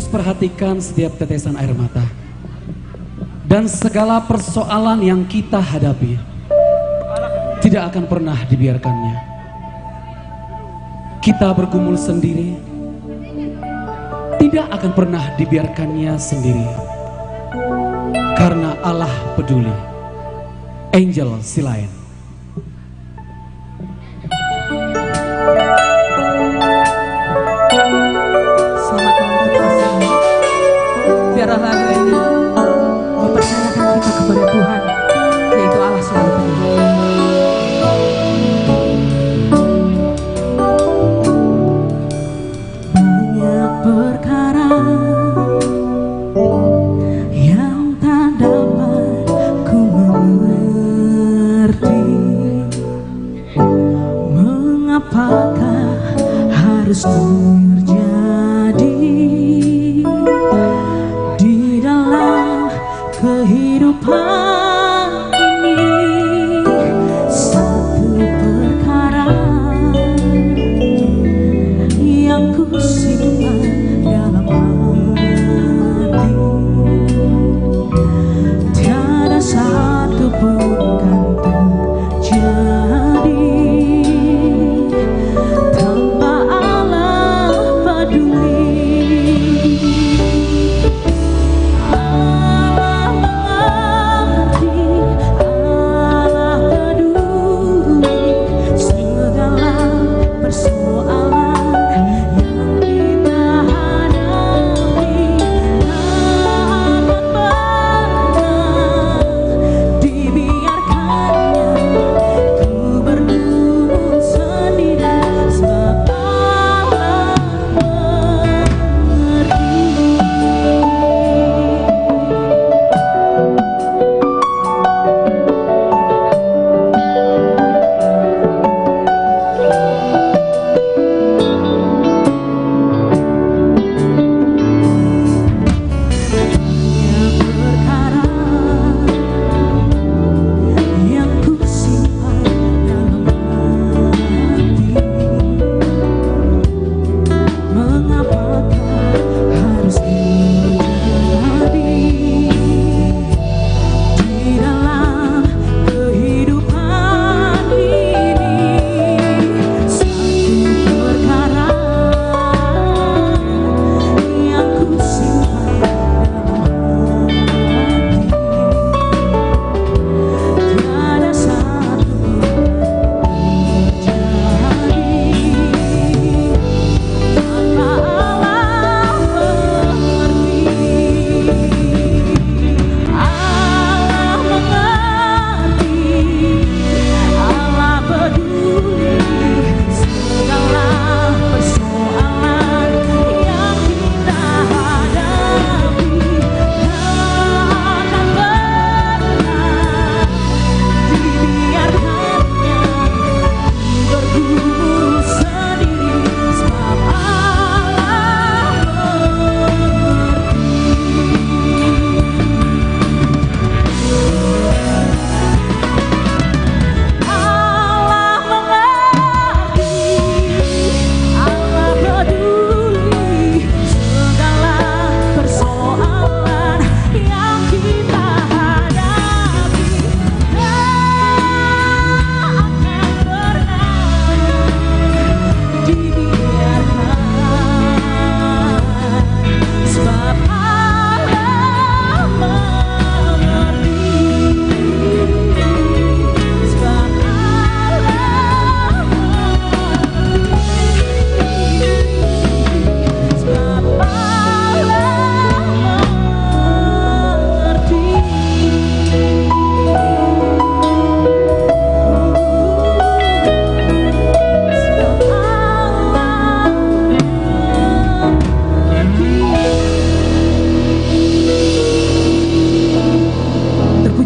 Perhatikan setiap tetesan air mata dan segala persoalan yang kita hadapi tidak akan pernah dibiarkannya. Kita bergumul sendiri, tidak akan pernah dibiarkannya sendiri, karena Allah peduli. Angel Silayan. Biarlah lagu ini mempercayakan kita kepada Tuhan, yaitu Allah selalu peduli. Banyak perkara yang tak dapat ku mengerti, mengapakah harus terjadi kehidupan ini. Satu perkara yang ku simpan dalam hati, tiada satu pun kan terjadi tanpa Allah peduli.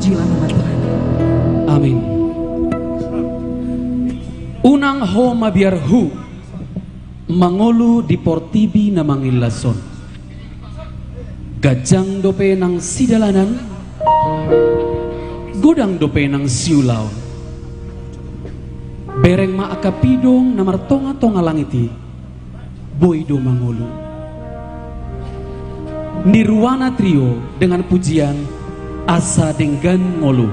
Terpujilah nama Tuhan. Amin. Unang ho mabiar hu mangolu di portibi na mangilason. Gajang dope nang sidalanan, godang dope nang siulaw. Bereng maakapidong na martonga-tonga langiti, boydo mangolu. Nirwana trio dengan pujian asa denggan ngolu.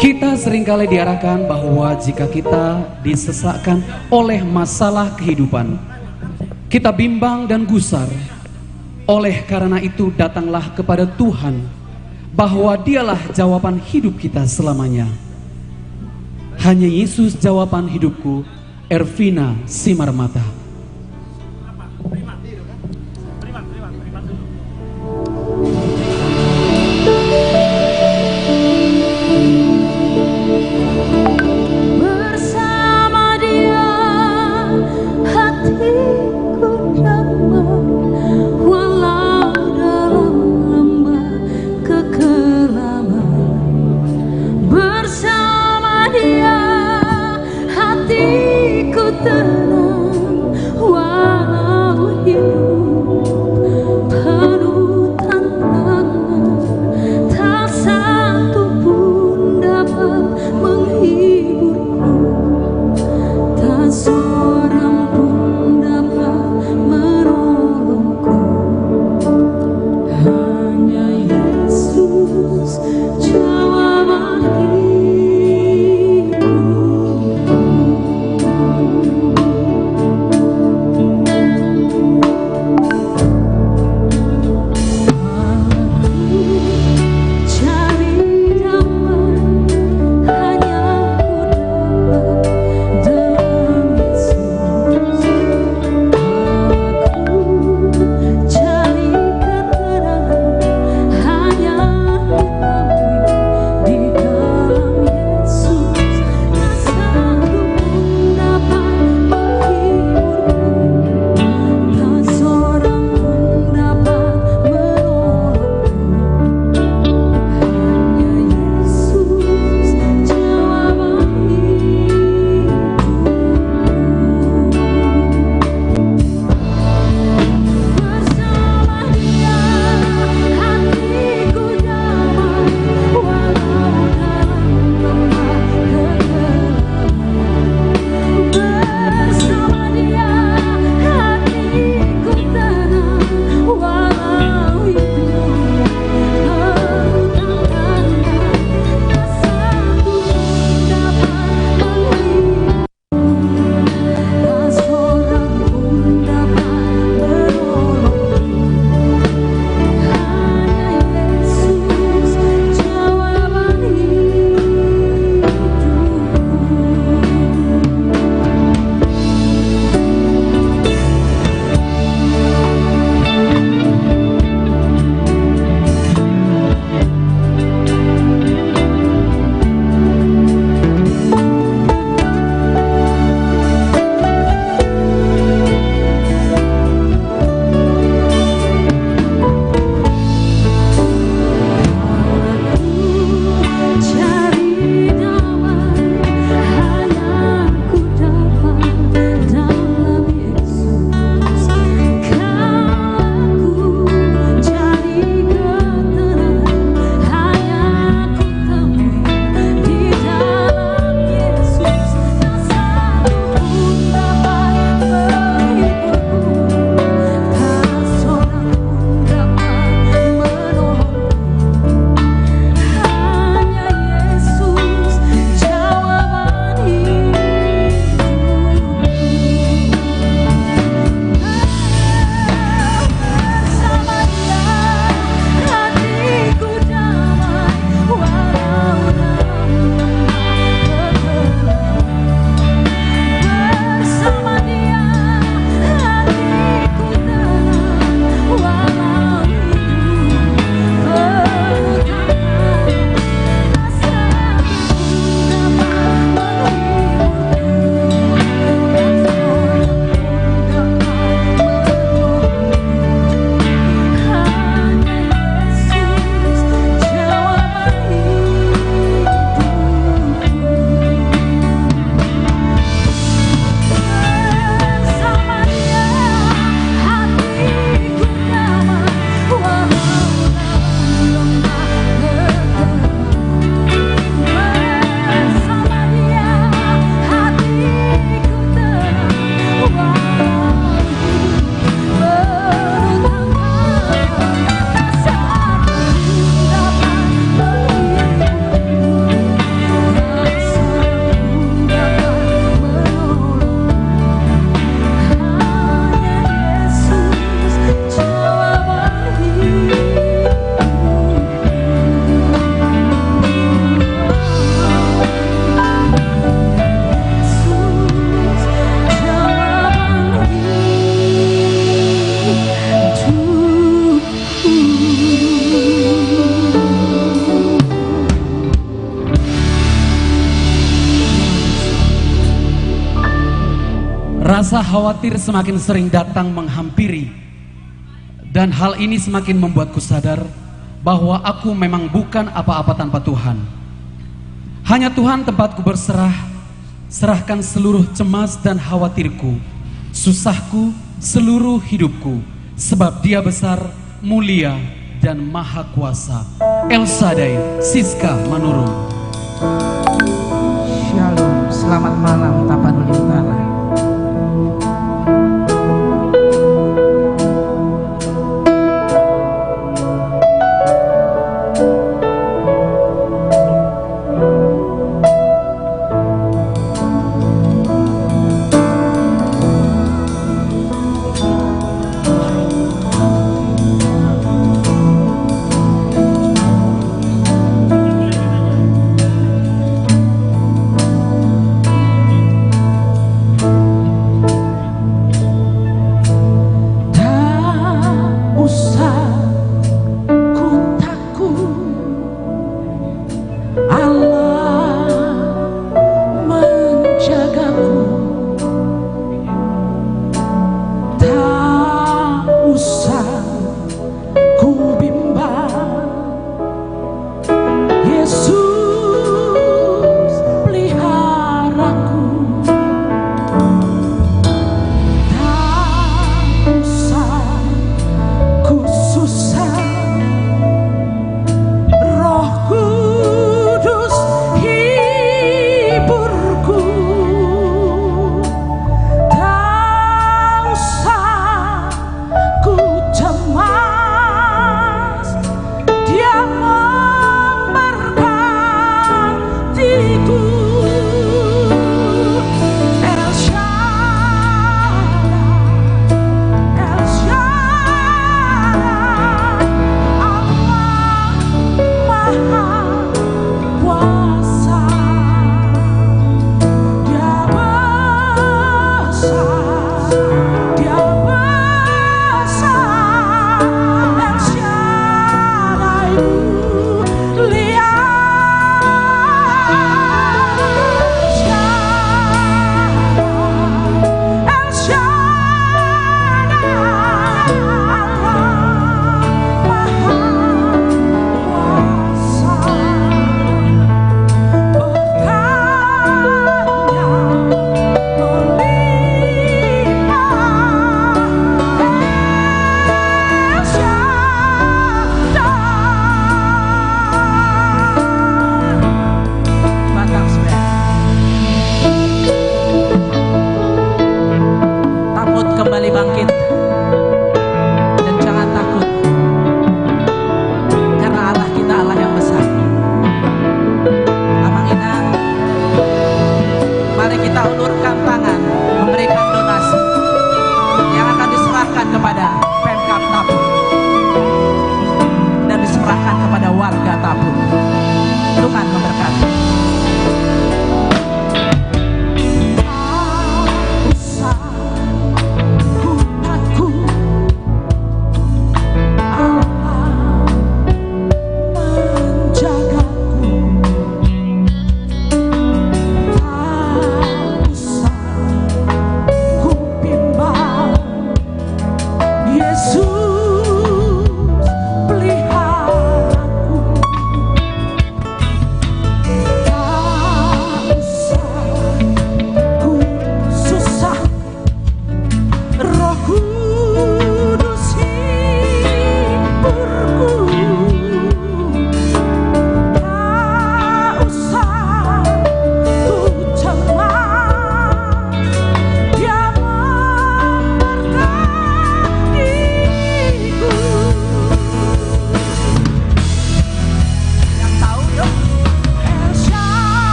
Kita seringkali diarahkan bahwa jika kita disesakkan oleh masalah kehidupan, kita bimbang dan gusar. Oleh karena itu datanglah kepada Tuhan, bahwa dialah jawaban hidup kita selamanya. Hanya Yesus jawaban hidupku. Ervina Simarmata. Bersama dia hatiku tenang, khawatir semakin sering datang menghampiri. Dan hal ini semakin membuatku sadar bahwa aku memang bukan apa-apa tanpa Tuhan. Hanya Tuhan tempatku berserah. Serahkan seluruh cemas dan khawatirku, susahku, seluruh hidupku, sebab Dia besar, mulia, dan maha kuasa. El Shaddai, Siska Manurung. Shalom, selamat malam Tapanuli Utara.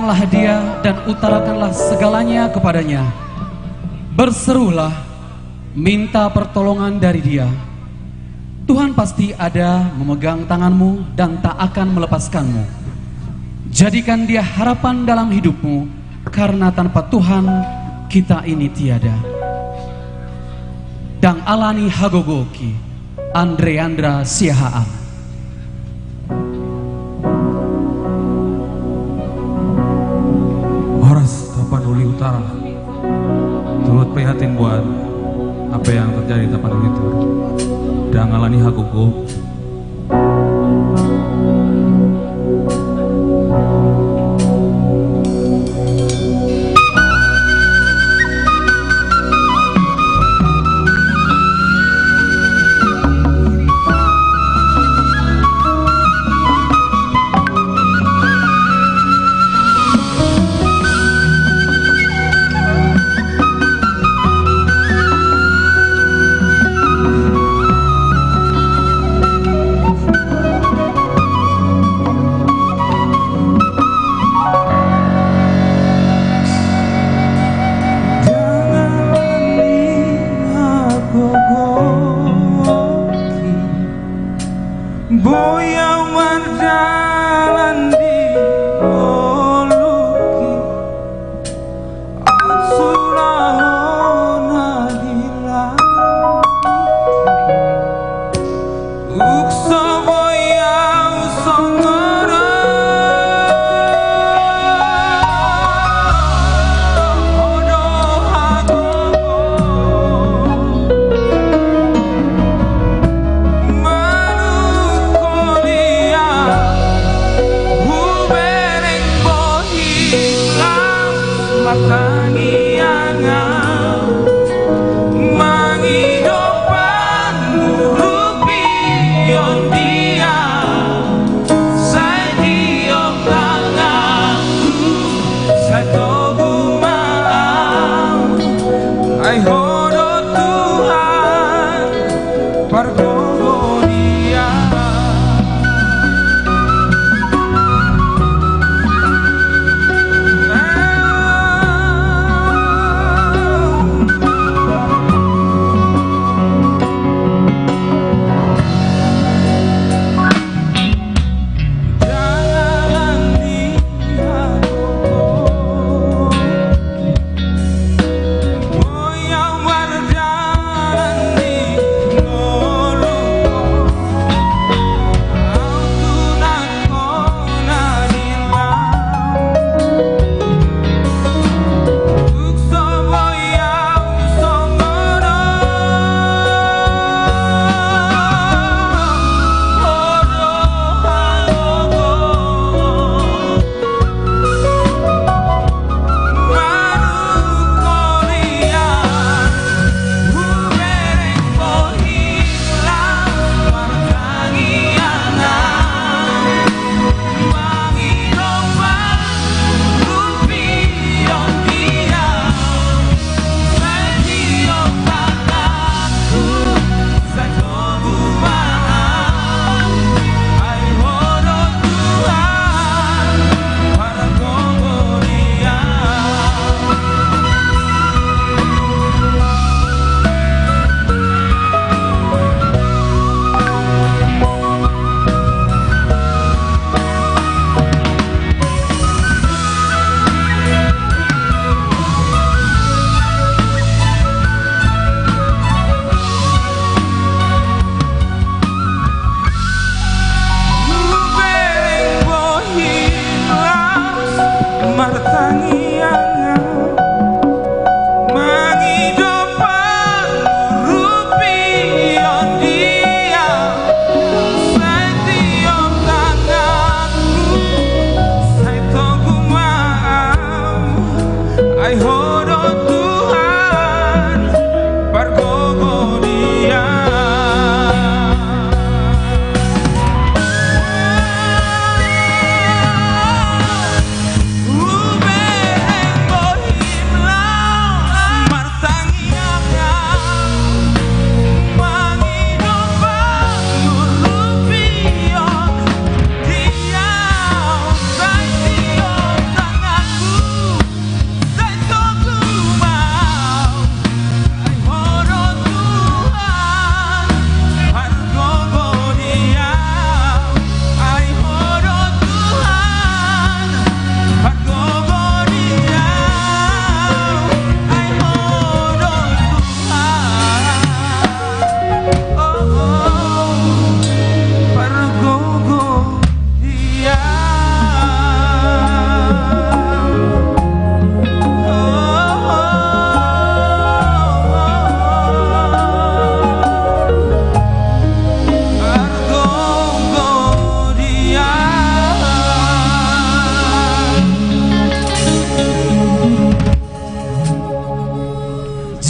datanglah dia dan utarakanlah segalanya kepadanya. Berserulah, minta pertolongan dari dia. Tuhan pasti ada memegang tanganmu dan tak akan melepaskanmu. Jadikan dia harapan dalam hidupmu, karena tanpa Tuhan kita ini tiada. Dang alani hagogoki, Andreandra Siahaan. Horas Tapanuli Utara turut prihatin buat apa yang terjadi di Tapanuli Utara. Dan alani hagogo.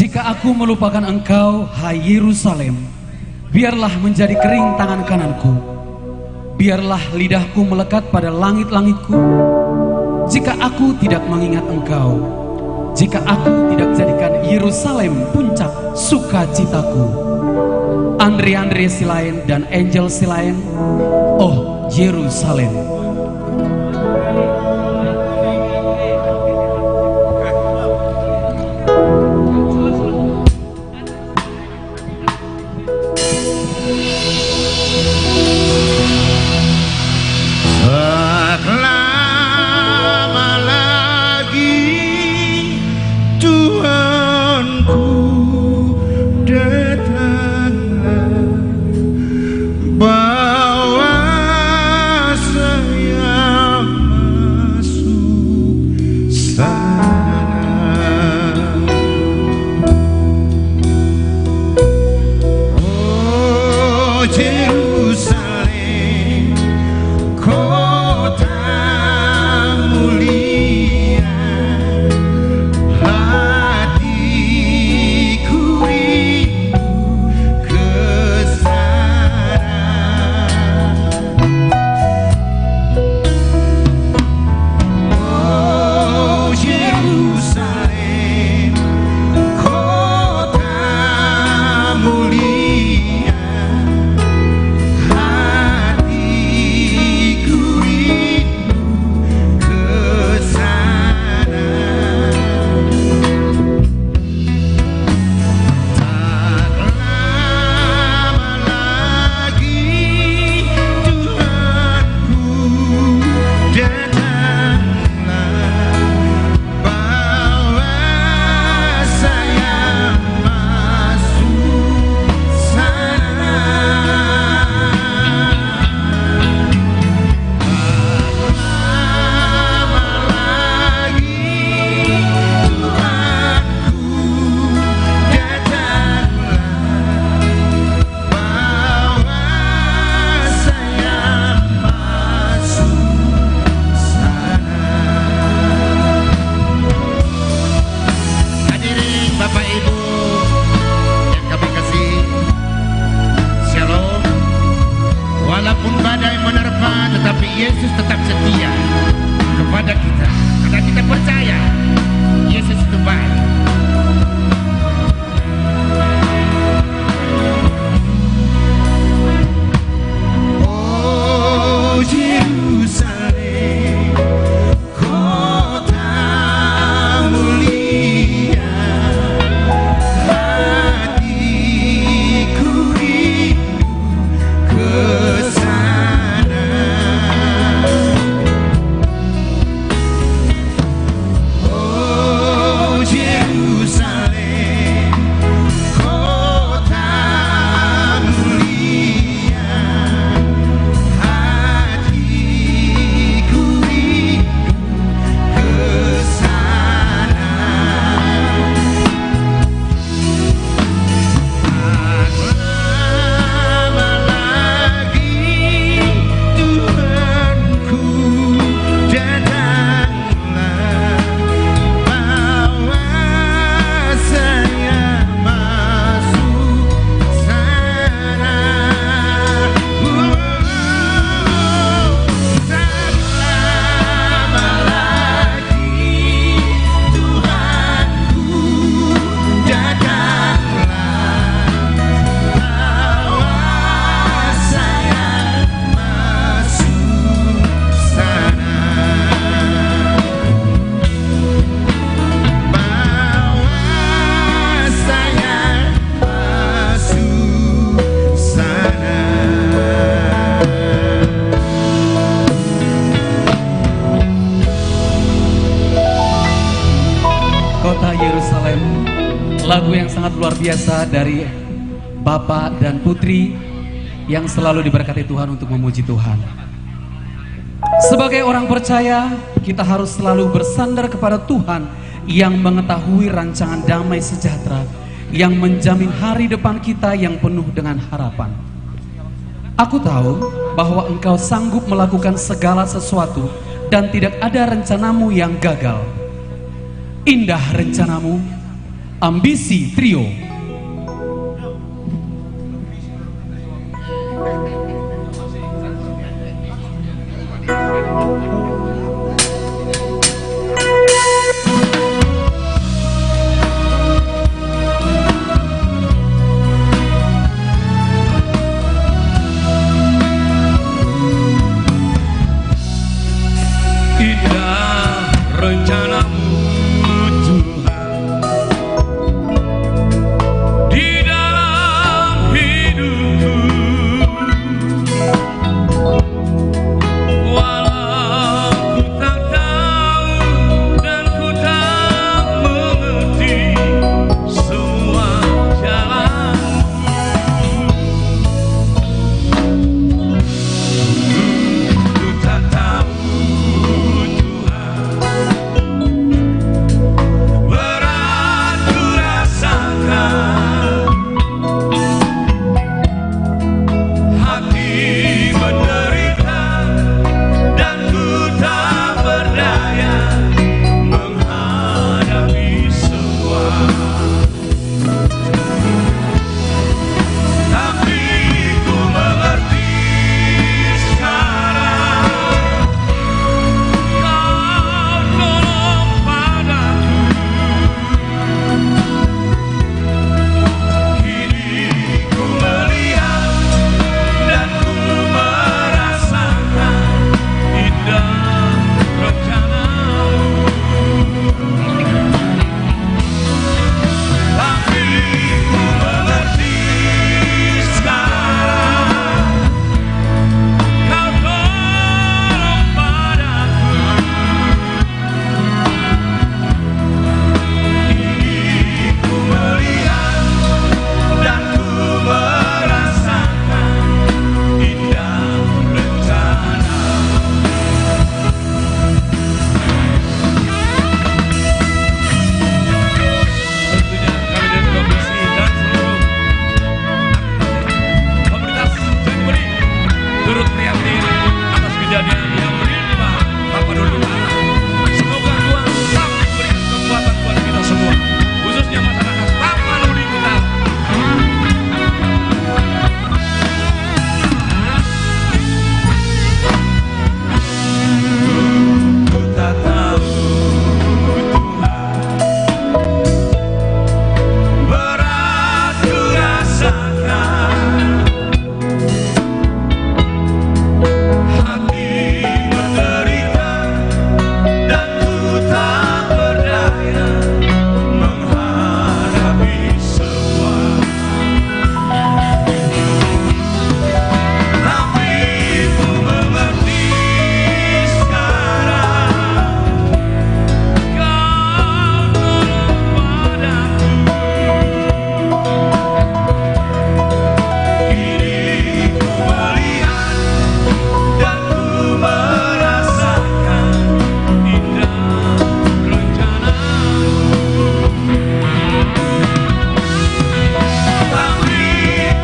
Jika aku melupakan engkau, hai Yerusalem, biarlah menjadi kering tangan kananku. Biarlah lidahku melekat pada langit-langitku. Jika aku tidak mengingat engkau, jika aku tidak jadikan Yerusalem puncak sukacitaku. Andre Silain dan Angel Silain, oh Yerusalem. Yesus tetap setia kepada kita karena kita percaya Yesus itu baik. Oh Yerusalem, kota mulia, hatiku rindu ke sana. Oh Yerusalem, kota mulia, hatiku rindu ke sana. Lama lagi Tuhanku, datanglah, bawa saya masuk sana. Tak lama lagi Tuhanku, datanglah, bawa saya masuk sana. Bawa saya masuk sana. Kota Yerusalem, lagu yang sangat luar biasa dari Bapak dan Putri yang selalu diberkati Tuhan untuk memuji Tuhan. Sebagai orang percaya, kita harus selalu bersandar kepada Tuhan yang mengetahui rancangan damai sejahtera, yang menjamin hari depan kita yang penuh dengan harapan. Aku tahu bahwa Engkau sanggup melakukan segala sesuatu dan tidak ada rencanamu yang gagal. Indah rencanamu, Ambisi Trio. Indah rencanamu Tuhan di dalam hidupku, walau ku tak tahu dan ku tak mengerti semua jalanmu. Ku tak tahu berat ku rasakan, hati menderita dan ku tak berdaya menghadapi semua. Tapi ku mengerti sekarang, kau tolong padaku. Kini ku melihat dan ku merasakan indah rencanamu. Tapi ku mengerti sekarang, kau tolong padaku. Kini ku melihat dan ku merasakan indah rencanamu. Tentunya kami dari komisi dan seluruh komunitas Jatibening turut prihatin atas kejadian yang menimpa Tapanuli Utara. Semoga Tuhan tetap memberikan kekuatan buat kita semua, khususnya masyarakat Tapanuli Utara. Ku tak tahu Tuhan, berat ku rasakan, hati menderita dan ku tak berdaya menghadapi semua. Tapi ku mengerti sekarang, kau tolong padaku. Kini ku melihat dan ku merasakan indah rencanamu. Tapi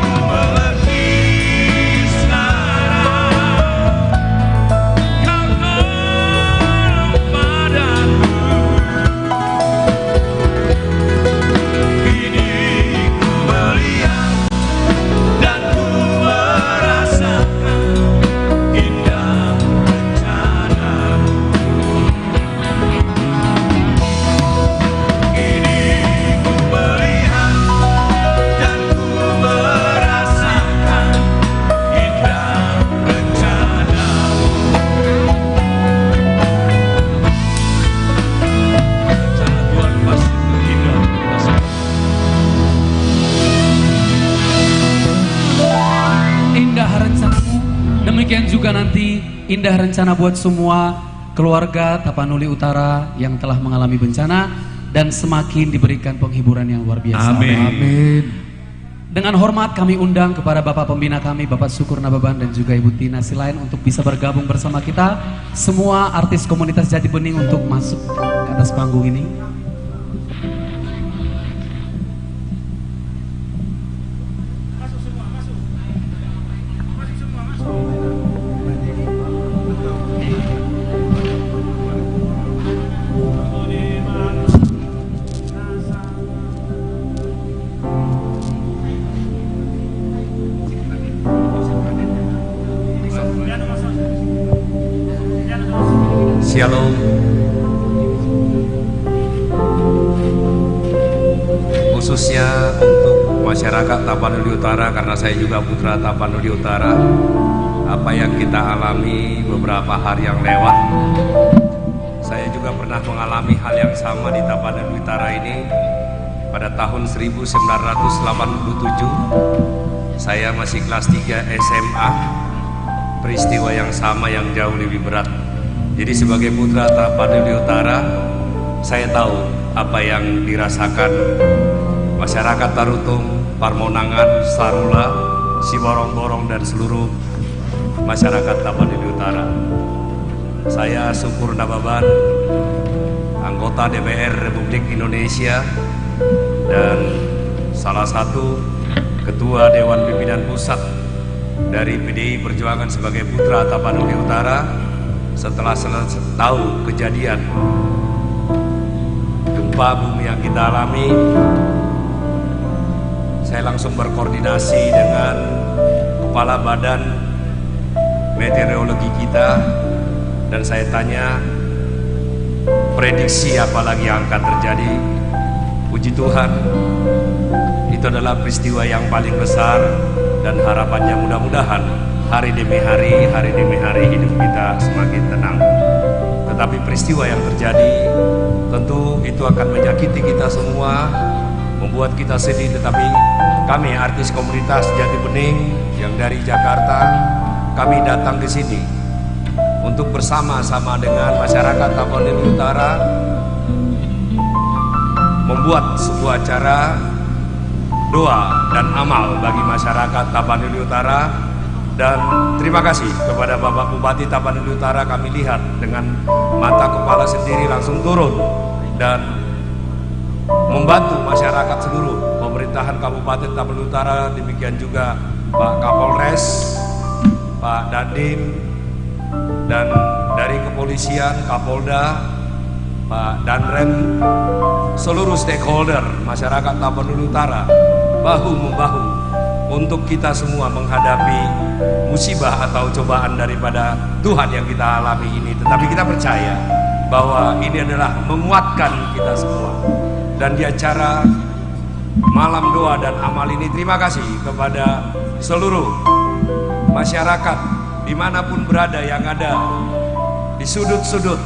ku mengerti sekarang, kau tolong padaku. Kini ku melihat dan ku merasakan indah rencanamu. Kini ku melihat dan ku merasakan indah rencanamu. Rencana Tuhan pasti terindah untuk kita semua. Indah rencanamu, demikian juga nanti indah rencana buat semua keluarga Tapanuli Utara yang telah mengalami bencana dan semakin diberikan penghiburan yang luar biasa. Amin. Dengan hormat kami undang kepada Bapak Pembina kami, Bapak Syukur Nababan dan juga Ibu Tina Silain untuk bisa bergabung bersama kita. Semua artis komunitas Jatibening untuk masuk ke atas panggung ini. Shalom. Khususnya untuk masyarakat Tapanuli Utara, karena saya juga putra Tapanuli Utara. Apa yang kita alami beberapa hari yang lewat, saya juga pernah mengalami hal yang sama di Tapanuli Utara ini. Pada tahun 1987 saya masih kelas 3 SMA. Peristiwa yang sama yang jauh lebih berat. Jadi sebagai putra Tapanuli Utara, saya tahu apa yang dirasakan masyarakat Tarutung, Parmonangan, Sarula, Siborong-borong dan seluruh masyarakat Tapanuli Utara. Saya Syukur Nababan, anggota DPR Republik Indonesia dan salah satu Ketua Dewan Pimpinan Pusat dari PDI Perjuangan sebagai putra Tapanuli Utara. Setelah tahu kejadian gempa bumi yang kita alami, saya langsung berkoordinasi dengan Kepala Badan Meteorologi kita dan saya tanya prediksi apa lagi yang akan terjadi. Puji Tuhan, itu adalah peristiwa yang paling besar dan harapannya mudah-mudahan hari demi hari hidup kita semakin tenang. Tetapi peristiwa yang terjadi tentu itu akan menyakiti kita semua, membuat kita sedih. Tetapi kami artis komunitas Jati Bening yang dari Jakarta, kami datang ke sini untuk bersama-sama dengan masyarakat Tapanuli Utara membuat sebuah acara doa dan amal bagi masyarakat Tapanuli Utara. Dan terima kasih kepada Bapak Bupati Tapanuli Utara, kami lihat dengan mata kepala sendiri langsung turun dan membantu masyarakat seluruh pemerintahan Kabupaten Tapanuli Utara. Demikian juga Pak Kapolres, Pak Dandim, dan dari kepolisian, Kapolda, Pak Danrem, seluruh stakeholder masyarakat Tapanuli Utara bahu-membahu untuk kita semua menghadapi musibah atau cobaan daripada Tuhan yang kita alami ini. Tetapi kita percaya bahwa ini adalah menguatkan kita semua. Dan di acara malam doa dan amal ini, terima kasih kepada seluruh masyarakat dimanapun berada yang ada di sudut-sudut,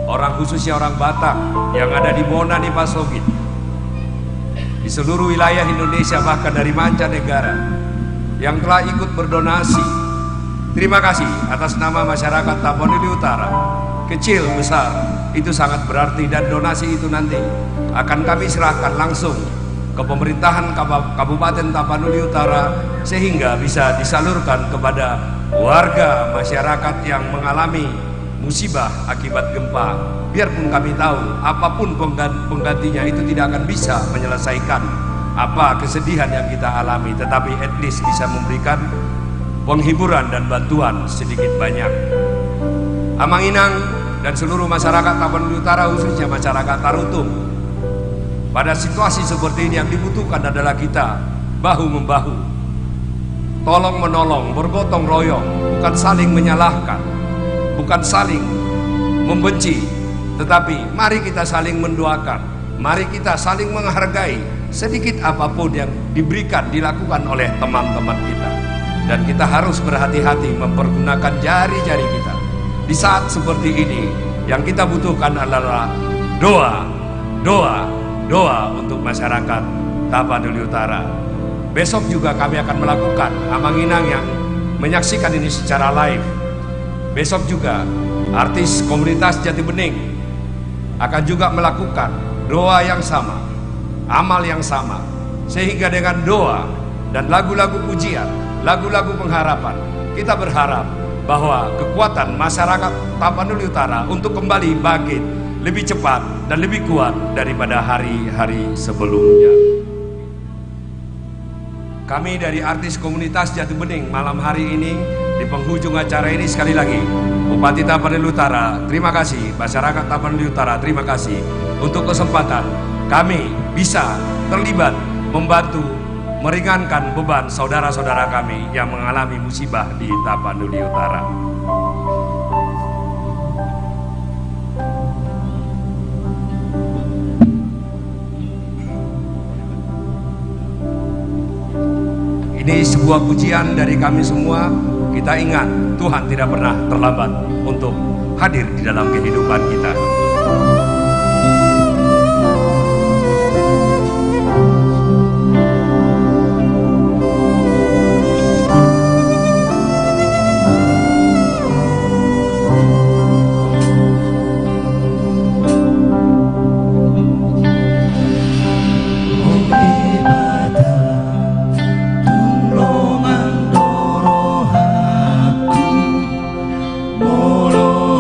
orang khususnya orang Batak yang ada di Mona, di Pasogit, di seluruh wilayah Indonesia, bahkan dari mancanegara yang telah ikut berdonasi. Terima kasih atas nama masyarakat Tapanuli Utara. Kecil besar itu sangat berarti, dan donasi itu nanti akan kami serahkan langsung ke pemerintahan Kabupaten Tapanuli Utara sehingga bisa disalurkan kepada warga masyarakat yang mengalami musibah akibat gempa. Biarpun kami tahu apapun penggantinya itu tidak akan bisa menyelesaikan apa kesedihan yang kita alami, tetapi at least bisa memberikan penghiburan dan bantuan sedikit banyak. Amanginang dan seluruh masyarakat Tapanuli Utara, khususnya masyarakat Tarutung, pada situasi seperti ini yang dibutuhkan adalah kita bahu-membahu, tolong menolong, bergotong royong, bukan saling menyalahkan, bukan saling membenci, tetapi mari kita saling mendoakan, mari kita saling menghargai sedikit apapun yang diberikan, dilakukan oleh teman-teman kita. Dan kita harus berhati-hati mempergunakan jari-jari kita. Di saat seperti ini, yang kita butuhkan adalah doa, doa, doa untuk masyarakat Tapanuli Utara. Besok juga kami akan melakukan Amanginang yang menyaksikan ini secara live. Besok juga artis komunitas Jati Bening akan juga melakukan doa yang sama, amal yang sama, sehingga dengan doa dan lagu-lagu pujian, lagu-lagu pengharapan, kita berharap bahwa kekuatan masyarakat Tapanuli Utara untuk kembali bangkit lebih cepat dan lebih kuat daripada hari-hari sebelumnya. Kami dari artis komunitas Jati Bening malam hari ini di penghujung acara ini, sekali lagi Bupati Tapanuli Utara, terima kasih. Masyarakat Tapanuli Utara, terima kasih untuk kesempatan kami bisa terlibat membantu meringankan beban saudara-saudara kami yang mengalami musibah di Tapanuli Utara. Ini sebuah pujian dari kami semua. Kita ingat Tuhan tidak pernah terlambat untuk hadir di dalam kehidupan kita. Moro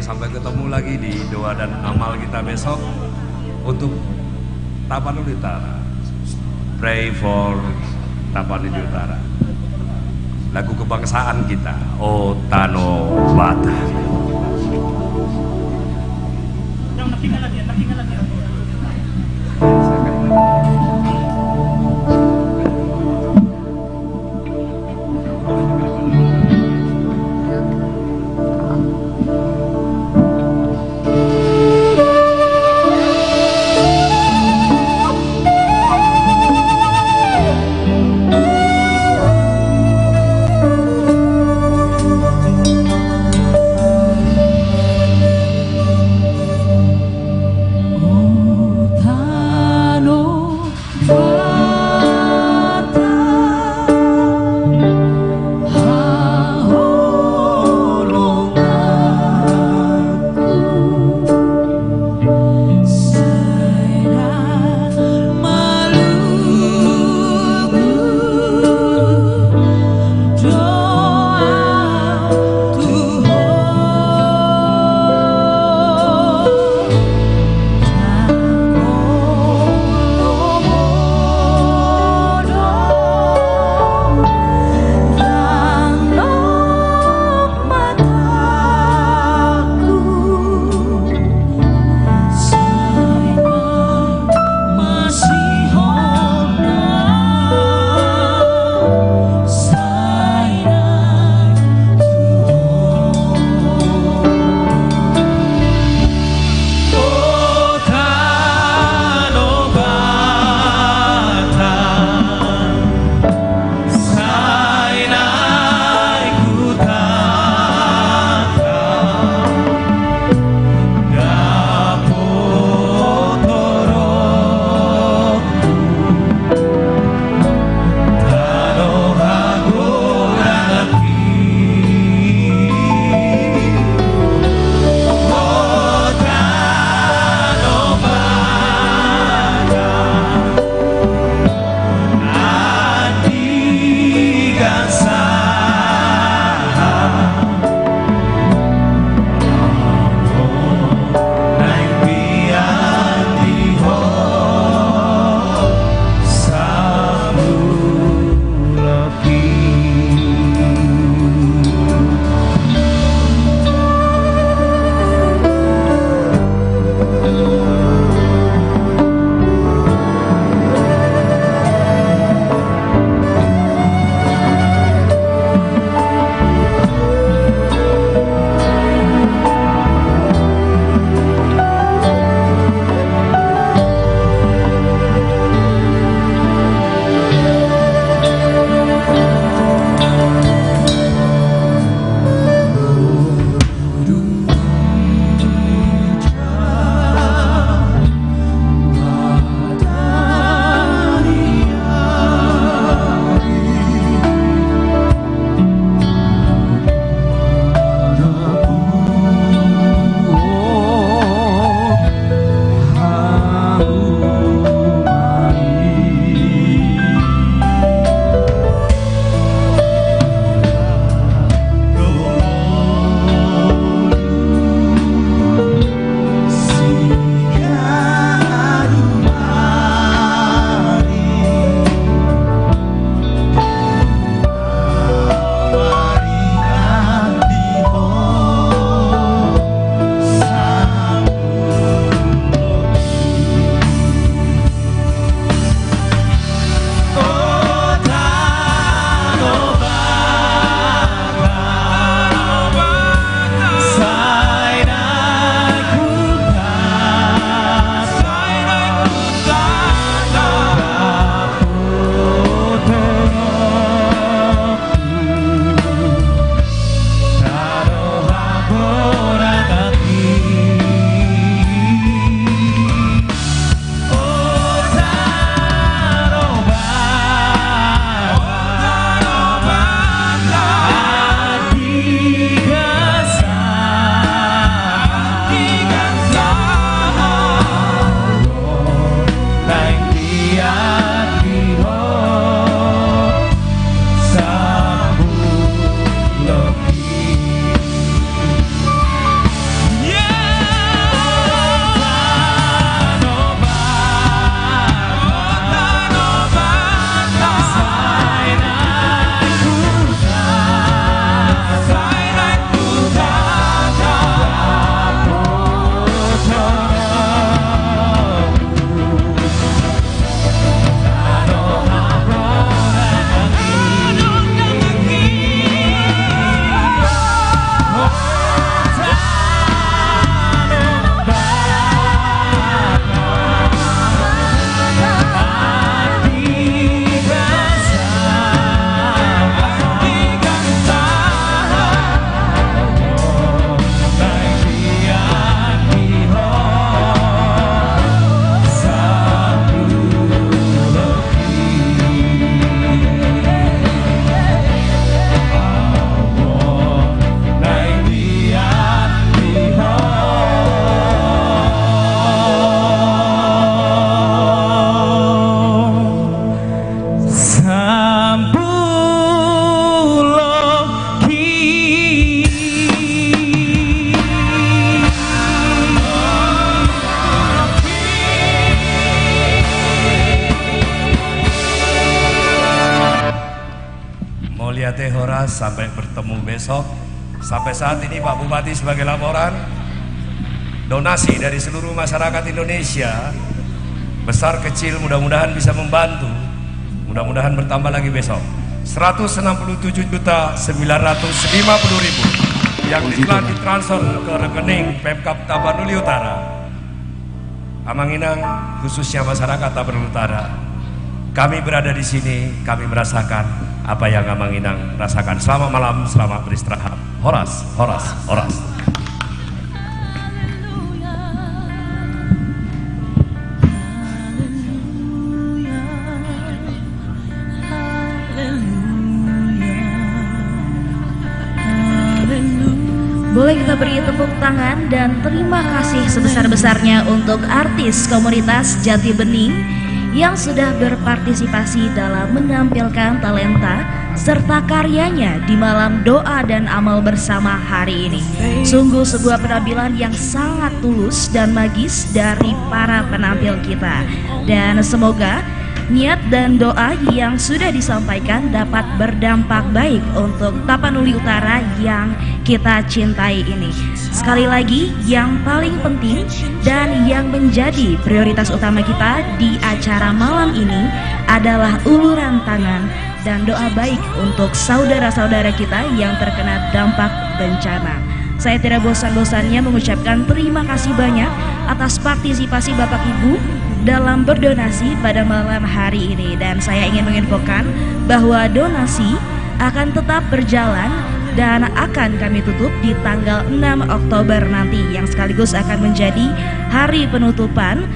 sampai ketemu lagi di doa dan amal kita besok untuk Tapanuli Utara. Pray for Tapanuli Utara. Lagu kebangsaan kita, O Tano Bata. PLT Horas, sampai bertemu besok. Sampai saat ini Pak Bupati sebagai laporan, donasi dari seluruh masyarakat Indonesia, besar kecil, mudah-mudahan bisa membantu, mudah-mudahan bertambah lagi besok. 167.950.000 yang telah ditransfer ke rekening Pemkab Tapanuli Utara, Amanginang, khususnya masyarakat Tapanuli Utara. Kami berada di sini, kami merasakan apa yang Amanginang rasakan. Selamat malam, selamat beristirahat. Horas, horas, horas. Boleh kita beri tepuk tangan dan terima kasih sebesar-besarnya untuk artis komunitas Jati Bening yang sudah berpartisipasi dalam menampilkan talenta serta karyanya di malam doa dan amal bersama hari ini. Sungguh sebuah penampilan yang sangat tulus dan magis dari para penampil kita. Dan semoga niat dan doa yang sudah disampaikan dapat berdampak baik untuk Tapanuli Utara yang kita cintai ini. Sekali lagi, yang paling penting dan yang menjadi prioritas utama kita di acara malam ini adalah uluran tangan dan doa baik untuk saudara-saudara kita yang terkena dampak bencana. Saya tidak bosan-bosannya mengucapkan terima kasih banyak atas partisipasi Bapak Ibu dalam berdonasi pada malam hari ini. Dan saya ingin menginfokan bahwa donasi akan tetap berjalan dan akan kami tutup di tanggal 6 Oktober nanti, yang sekaligus akan menjadi hari penutupan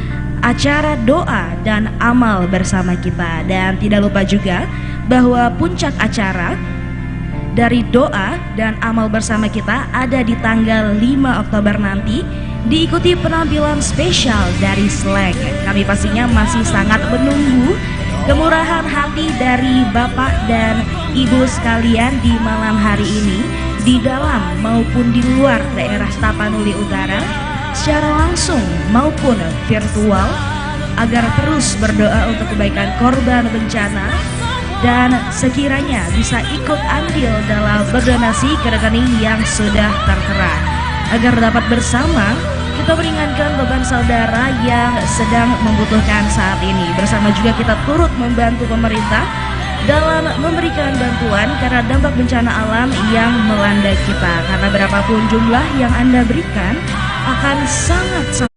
acara doa dan amal bersama kita. Dan tidak lupa juga bahwa puncak acara dari doa dan amal bersama kita ada di tanggal 5 Oktober nanti, diikuti penampilan spesial dari Slang. Kami pastinya masih sangat menunggu kemurahan hati dari Bapak dan Ibu sekalian di malam hari ini, di dalam maupun di luar daerah Tapanuli Utara, secara langsung maupun virtual, agar terus berdoa untuk kebaikan korban bencana dan sekiranya bisa ikut andil dalam berdonasi ke rekening yang sudah tertera, agar dapat bersama kita meringankan beban saudara yang sedang membutuhkan saat ini. Bersama juga kita turut membantu pemerintah dalam memberikan bantuan karena dampak bencana alam yang melanda kita. Karena berapapun jumlah yang Anda berikan akan sangat